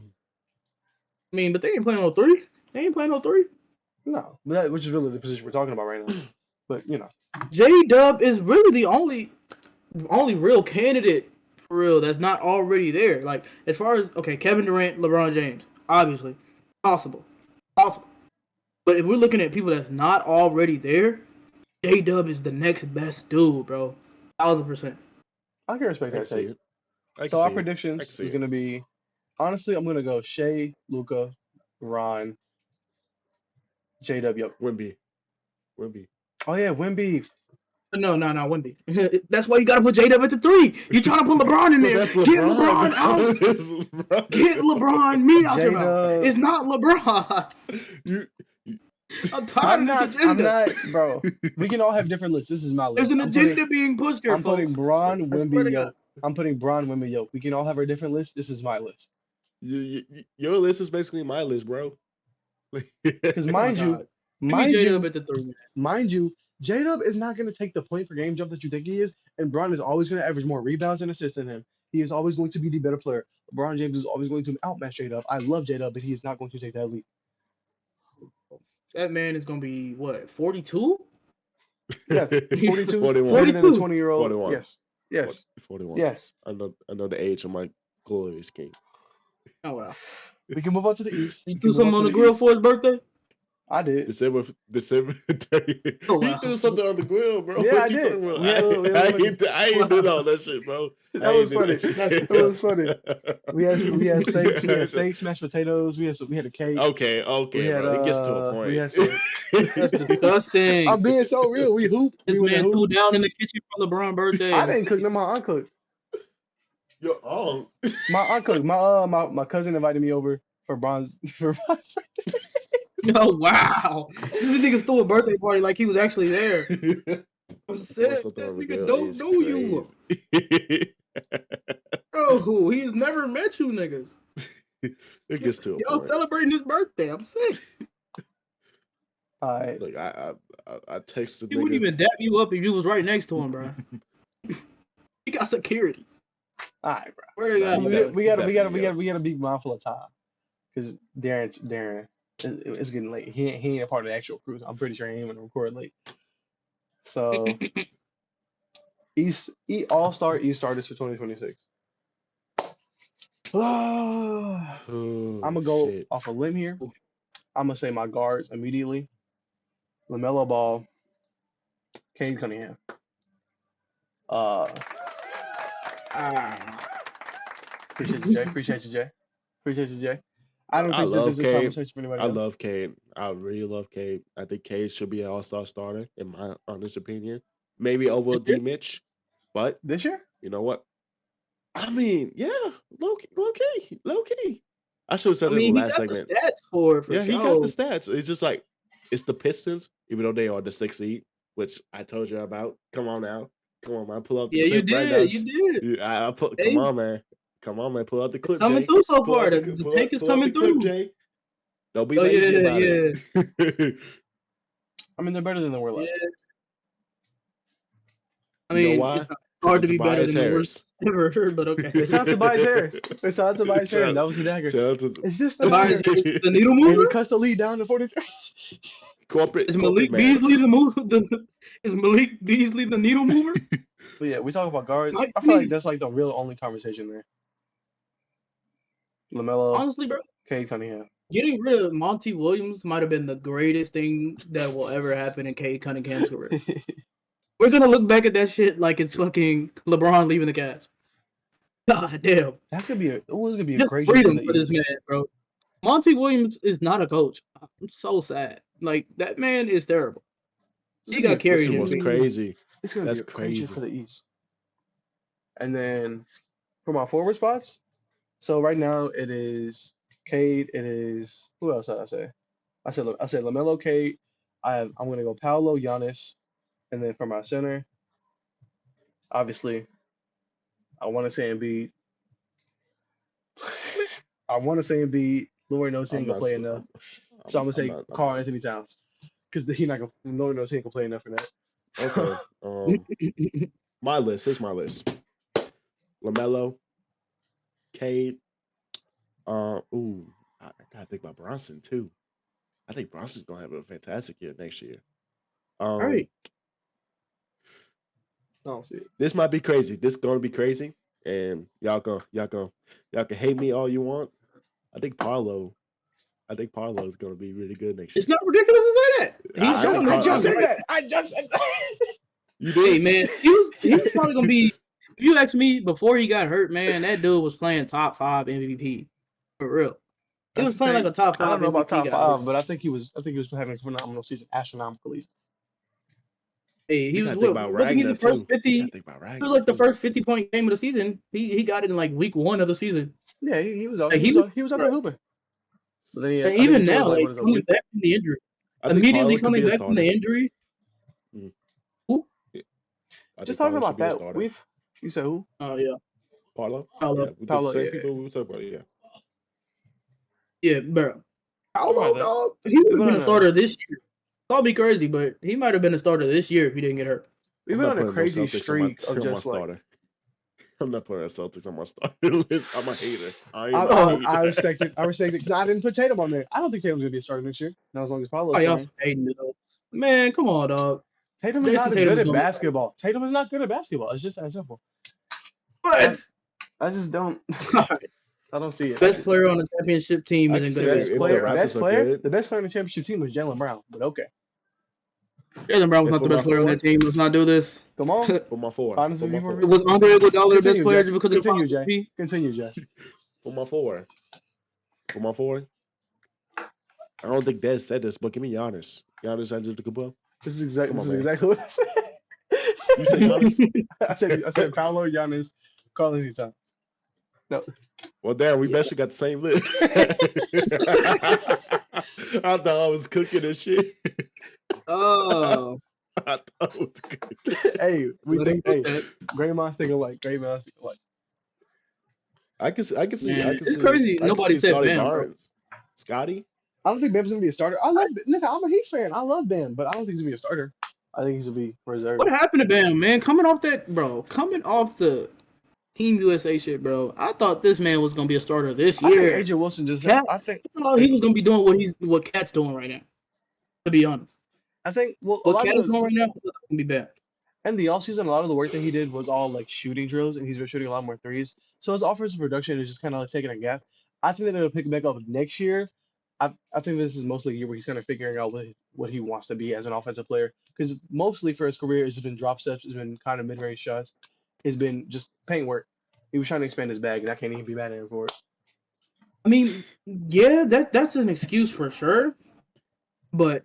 I mean, but they ain't playing no 3. They ain't playing no 3. No, which is really the position we're talking about right now. But J Dub is really the only real candidate for real that's not already there. Like, as far as, okay, Kevin Durant, LeBron James, obviously, possible. But if we're looking at people that's not already there, J Dub is the next best dude, bro. 1000%. I can respect I that can see take. it. I So can our see it. I can predictions see is it. gonna be honestly, I'm gonna go Shea, Luca, Ron, J W. Wimby. Oh yeah, Wemby. No, Wemby. That's why you gotta put J Dub into 3. You trying to put LeBron in But there. that's Get LeBron. LeBron out. That's LeBron. Get LeBron meat out your J mouth. Dub. It's not LeBron. You- I'm tired of this I'm agenda. not, bro. We can all have different lists. This is my There's list. an agenda being pushed here, I'm putting folks. Braun, I swear Wemby, to God. Yoke. I'm putting Braun, Wemby, Yoke. We can all have our different lists. This is my list. Your list is basically my list, bro. Because Oh my mind you, God. Give me J Dub at the 3, man. mind you, J Dub is not going to take the point per game jump that you think he is, and Braun is always going to average more rebounds and assists than him. He is always going to be the better player. LeBron James is always going to outmatch J Dub. I love J Dub, but he is not going to take that leap. That man is gonna be what, 42? Yeah, 42, 41. better than a 42. 20-year-old. 41. Yes, 41. yes. I know the age of my glorious king. Oh wow. We can move on to the East. You We can threw move something to on the the grill East. for his birthday? I did. December 30th. Oh, He wow. threw something on the grill, bro. Yeah, What I you did. talking about? We had a little- I ain't did all that shit, bro. That was funny. That's It was funny. We had steaks. We had steaks, mashed potatoes. We had a cake. Okay, We had bro. It gets to a point. we had some. That's disgusting. I'm being so real. We hooped. This We went to man threw hoop. down in the kitchen for LeBron's birthday. I didn't cook. No, my aunt cooked. Yo, oh. My aunt cooked. My cousin invited me over for Bron's birthday. Oh wow. This nigga threw a birthday party like he was actually there. I'm sick. Something That on the nigga grill don't is know you. crazy. Bro, he's never met you niggas. It gets to a Y'all point. celebrating his birthday. I'm sick. All right. Look, I texted He wouldn't nigga. even dap you up if you was right next to him, bro. He got security. All right, bro. Where they got Nah, you? We gotta definitely, be mindful of time, because Darren, it's getting late. He ain't a part of the actual cruise. I'm pretty sure he ain't gonna record late. So All-Star East starters for 2026. I'm gonna go Shit. off a limb here. I'm gonna say my guards immediately. LaMelo Ball, Cade Cunningham. Appreciate you, Jay. Appreciate you, Jay. I don't I think that love this is a Cade. conversation for anybody I else. love Cade. I really love Cade. I think Cade should be an all-star starter, in my honest opinion. Maybe over This D year? Mitch, but This year? you know what? I mean, yeah, low key. I should have I said it in mean, the he last got the segment. stats for Yeah, he got the sure. stats. It's just like it's the Pistons, even though they are the 6th seed, which I told you about. Come on now, come on, man, pull up the Yeah, you clip right now. did. You did. Yeah, I put. Come Hey, on, man. Come on, man. Pull out the clip, Coming Jay. through so Pull far. out The take is pull out the coming clip, through. Jay. Don't be Oh lazy yeah, about yeah, it. I mean, they're better than the real life. yeah. I You know mean, why? it's not Because hard of to be better Tobias than the Harris. worst ever, but okay. It's not Tobias Harris. It's not Tobias Harris. Shout That was the dagger. shout out to It's just the Tobias dagger. Harris, the needle And it mover. cuts the lead down to 43. corporate Is corporate Malik man. Beasley the move? Is Malik Beasley the needle mover? But yeah, we talk about guards. Might I feel like be. that's like the real only conversation there. LaMelo, Honestly, bro, Cade Cunningham. getting rid of Monty Williams might have been the greatest thing that will ever happen in Cade Cunningham's career. We're gonna look back at that shit like it's fucking LeBron leaving the Cavs. God damn. That's gonna be it was gonna be a Just great year for freedom the for this East. man, bro. Monty Williams is not a coach. I'm so sad. Like, that man is terrible. It's He gonna got be a carried This in was me. crazy. It's gonna That's be a great year crazy. for the East. And then for my forward spots, so right now it is Cade. It is who else did I say? I said LaMelo, Cade. I'm gonna go Paolo, Giannis, and then for my center, obviously I want to say Embiid. I want to say Embiid. Lord knows he I'm ain't gonna not. play s- enough, I'm, so I'm gonna I'm say not. I'm Karl not. Anthony Towns because he not gonna. Lord knows he ain't gonna play enough for that. Okay. My list. Here's my list. LaMelo, Cade. I gotta think about Bronson too. I think Bronson's gonna have a fantastic year next year. All Um, right. I don't see it. this might be crazy. This gonna be crazy, and y'all can hate me all you want. I think Parlo is gonna be really good next It's year. not ridiculous to say that. He's I think showing I this Parlo. just talent said right that. I just said that. You now. Hey, did. man, he was probably going to be, if you ask me, before he got hurt, man, that dude was playing top 5 MVP. For real. He That's was the playing like thing. a top I 5 don't know about MVP, top got hurt. 5, but I think he was. I think he was having a phenomenal season astronomically. Hey, We he was, gotta think about wasn't he Ragnar the first too. We 50? gotta think about He was Ragnar like the too. first 50-point game of the season. He got it in like week 1 of the season. Yeah, he was out. Like, He was out. He was out bro. there hooping. But then And I think he even tore his now, leg. like, What is it? coming Week? back from the injury, I think immediately Parlo could be coming a back from the starter. injury. Mhm. Who? I Just think talking Parlo should about be a that. starter. You said who? Oh, yeah. Parlo? Paolo. Yeah, with the Paolo. same Yeah. people we were talking about. Yeah. Yeah, bro. How Talking about long, that. dog? He would We've have been been on a a starter this year. That'll be crazy, but he might have been a starter this year if he didn't get hurt. we've I'm been not on a putting no crazy Celtics on my streak of on my just like starter. I'm not putting Celtics on my starter list. I'm a hater. I am a Oh, hater. I respect it. I respect it because I didn't put Tatum on there. I don't think Tatum's gonna be a starter next year. Not as long as Paolo's oh y'all playing. hating this. Man, come on, dog. Tatum is Jason not Tatum good is at gonna be a starter. basketball. Tatum is not good at basketball. It's just that simple. What? I just don't. I don't see it. Best player on the championship team I isn't can gonna say be a if the starter. Raptors are good, The best player in the championship team was Jalen Brown. But okay, Jalen Brown was and not for the my best player on that four, team. Let's not do this. come on. for my four, Honest for with you my for a four, Was reason. Andre Iguodala the best Continue, player Jay. just because of the Continue, finals Jay. MVP? Continue, Jay. for my four, for my four. I don't think Dad said this, but give me Giannis. Giannis Antetokounmpo. This is Come on, man. exactly what I said. You said Giannis? I said Paolo, Giannis, Karl Anthony Towns. No. Well, damn, we Yeah. basically got the same list. I thought I was cooking this shit. Oh, I thought I was cooking. Hey, we let him think. put Hey, that. Draymond's thinking like. Draymond's thinking like. I can see. Man, it's crazy. I can Nobody see said Scotty Bam, bro. Barnes. Scotty. I don't think Bam's gonna be a starter. I'm a Heat fan. I love Bam, but I don't think he's gonna be a starter. I think he's gonna be reserved. What happened to Bam, man? Coming off the Team USA shit, bro. I thought this man was gonna be a starter this I think year. AJ Wilson just. Cat, I think. I thought he was gonna be doing what Cat's doing right now. To be honest, Well, a what lot Cat of is the doing right now is gonna be bad. in the offseason, a lot of the work that he did was all like shooting drills, and he's been shooting a lot more threes. So his offensive production is just kind of like taking a gap. I think that it'll pick back up next year. I think this is mostly a year where he's kind of figuring out what he wants to be as an offensive player. Because mostly for his career, it's been drop steps, it's been kind of mid-range shots, it's been just paint work. He was trying to expand his bag, and I can't even be mad at him for it. I mean, yeah, that's an excuse for sure. But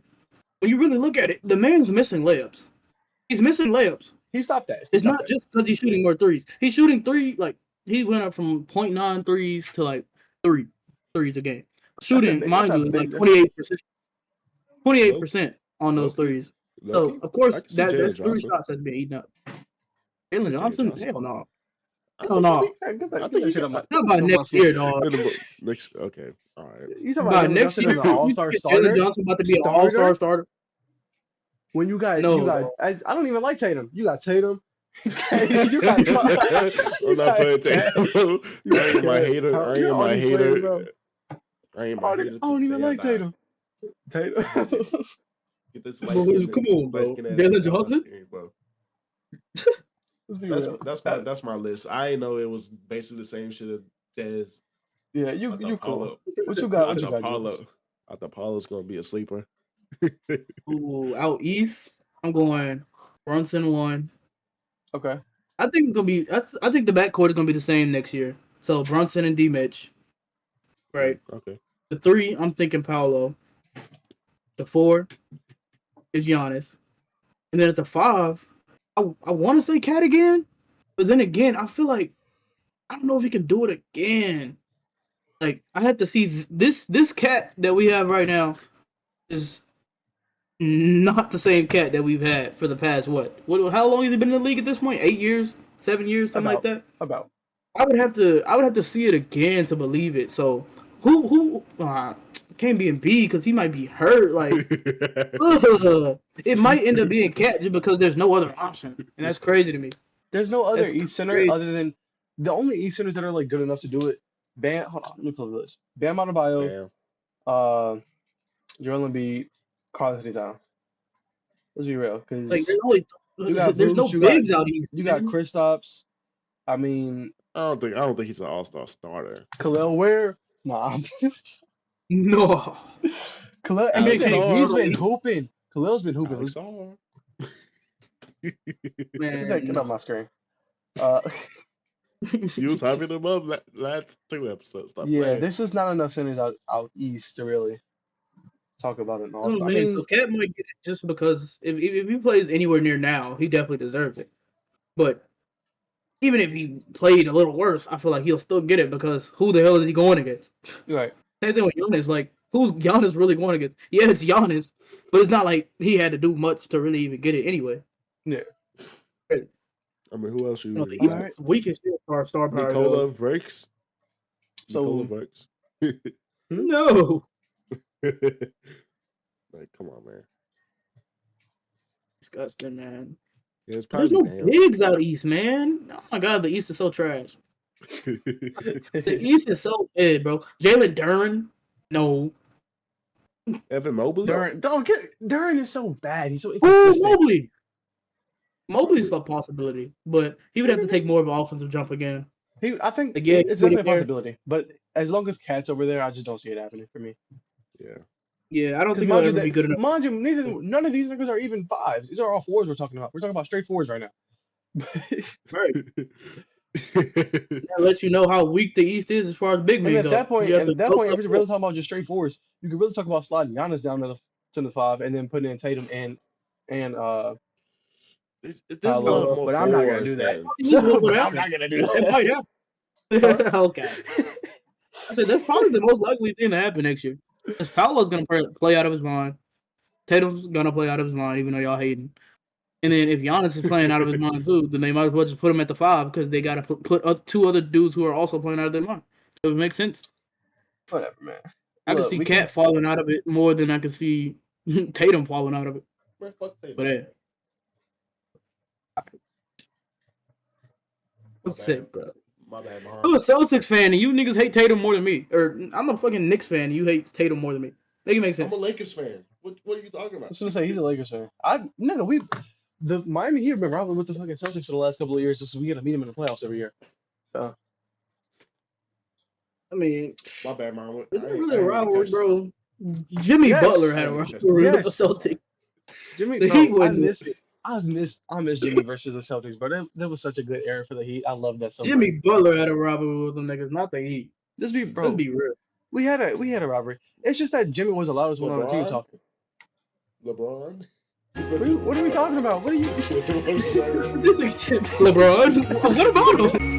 when you really look at it, the man's missing layups. He's missing layups. He stopped that. It's not just because he's shooting more threes. He's shooting he went up from 0.9 threes to like 3 threes a game. Shooting, mind you, is like 28%. 28% on those threes. So, of course, I can see that's Jalen 3 Johnson. shots that's been eaten up. Jalen Johnson? Hell no. I don't think he'll know. be. Get that, I get think that he shit on got Not by my next screen. year, dog. next. Okay, all right. You talking about By Jalen next Johnson year, as an all-star you think Jalen starter? Johnson about to be an all-star starter? When you got No, dog. I don't even like Tatum. You got Tatum. You got you I'm not got playing Cat. Tatum. You I got ain't my Cat. hater. I You're ain't all my these players, hater. bro. I ain't I my don't, hater I till don't the even day I like die. Tatum. Tatum. Get this Come on, bro. light skin ass Jalen nigga on my Johnson? screen, bro. Let's be That's real. that's my list. I ain't know it was basically the same shit as Dez. Yeah, I you thought cool. Paulo. What you got? I What you thought got, Jules? Paulo. I thought Paulo's gonna be a sleeper. Ooh, out east, I'm going Brunson 1. Okay. I think it's gonna be. I think the backcourt is gonna be the same next year. So Brunson and D Mitch, right? Okay. The 3, I'm thinking Paolo. The 4 is Giannis, and then at the 5, I want to say Cat again, but then again, I feel like I don't know if he can do it again. Like I have to see this Cat that we have right now is not the same Cat that we've had for the past what? How long has he been in the league at this point? 8 years, 7 years, something like that. About. I would have to see it again to believe it. So who can't be in B because he might be hurt. Like it might end up being Cat just because there's no other option, and that's crazy to me. There's no other That's East center crazy. other than the only East centers that are like good enough to do it. Hold on, let me pull the list. Bam Adebayo, Damn. Joel Embiid, Karl Anthony Towns. Let's be real, Like because you got there's no Vooch, you got bigs out east, man. Kristaps. I mean, I don't think he's an all-star starter. Khalil Ware. Nah, No, Khalil. he Alex can't He's Sarr. been hooping. Khalil's been hooping. Alex Sarr. Get off man. my screen. Uh, You was hyping him up last 2 episodes. Stop yeah, playing. there's just not enough centers out east to really talk about an Oh all-star. I man, mean, so Cat might get it just because if he plays anywhere near now, he definitely deserves it. But even if he played a little worse, I feel like he'll still get it because who the hell is he going against? right. Same thing with Giannis. Like, who's Giannis really going against? Yeah, it's Giannis, but it's not like he had to do much to really even get it anyway. Yeah. Right. I mean, who else you You know, really the East got? All right. is weakest for star power Nikola though. Breaks. Nikola So, Breaks. No, Like, come on, man. disgusting, man. Yeah, it's There's probably no Bam. bigs out east, man. Oh my god, the East is so trash. The East is so dead, bro. Jalen Duren, no. Evan Mobley. Duran is so bad. He's so Ooh, inconsistent. Mobley. Mobley's a possibility, but he would have to take more of an offensive jump again. I think Like, yeah, he's it's good definitely a in there. possibility, but as long as Cat's over there, I just don't see it happening for me. Yeah. Yeah, I don't Because think he'll ever be good enough. none of these niggas are even fives. These are all fours we're talking about. We're talking about straight fours right now. Right. That lets you know how weak the East is as far as big And men go. You have to at that go point, if up we're four. really talking about just straight fours, you could really talk about sliding Giannis down to the five, and then putting in Tatum and There's a lot Paolo. more But I'm not gonna fours do that. than. What would But I'm happen? not gonna do It that. might Huh? happen. Okay. I said that's probably the most likely thing to happen next year. Because Paolo's gonna play out of his mind. Tatum's gonna play out of his mind, even though y'all hating. And then if Giannis is playing out of his mind too, then they might as well just put him at the 5 because they gotta put 2 other dudes who are also playing out of their mind. It would make sense. Whatever, man. I could Look, see we can. Cat falling out of it more than I could see Tatum falling out of it. Man, fuck Tatum. But hey, I'm My sick, bad. bro. My bad, Mahan. I'm a Celtics fan and you niggas hate Tatum more than me. Or I'm a fucking Knicks fan and you hate Tatum more than me. Make it make I'm sense. a Lakers fan. What are you talking I about? was gonna say he's a Lakers fan. The Miami Heat have been rivaling with the fucking Celtics for the last couple of years, just so we get to meet them in the playoffs every year. So I mean, My bad, Mahan. is I it ain't really a mean to rivalry, curse. bro? Jimmy Butler yes, I had a ain't mean to curse. rivalry with the yes, Celtics. Jimmy, The Heat bro, wouldn't do it. I miss Jimmy versus the Celtics, bro. That was such a good era for the Heat. I love that so much. Jimmy Butler had a rivalry with them niggas, not the Heat. Let's Bro, be real. we had a rivalry. It's just that Jimmy was the loudest one on the team LeBron. talking. LeBron. What are we talking about? What are you? This is LeBron. What about him?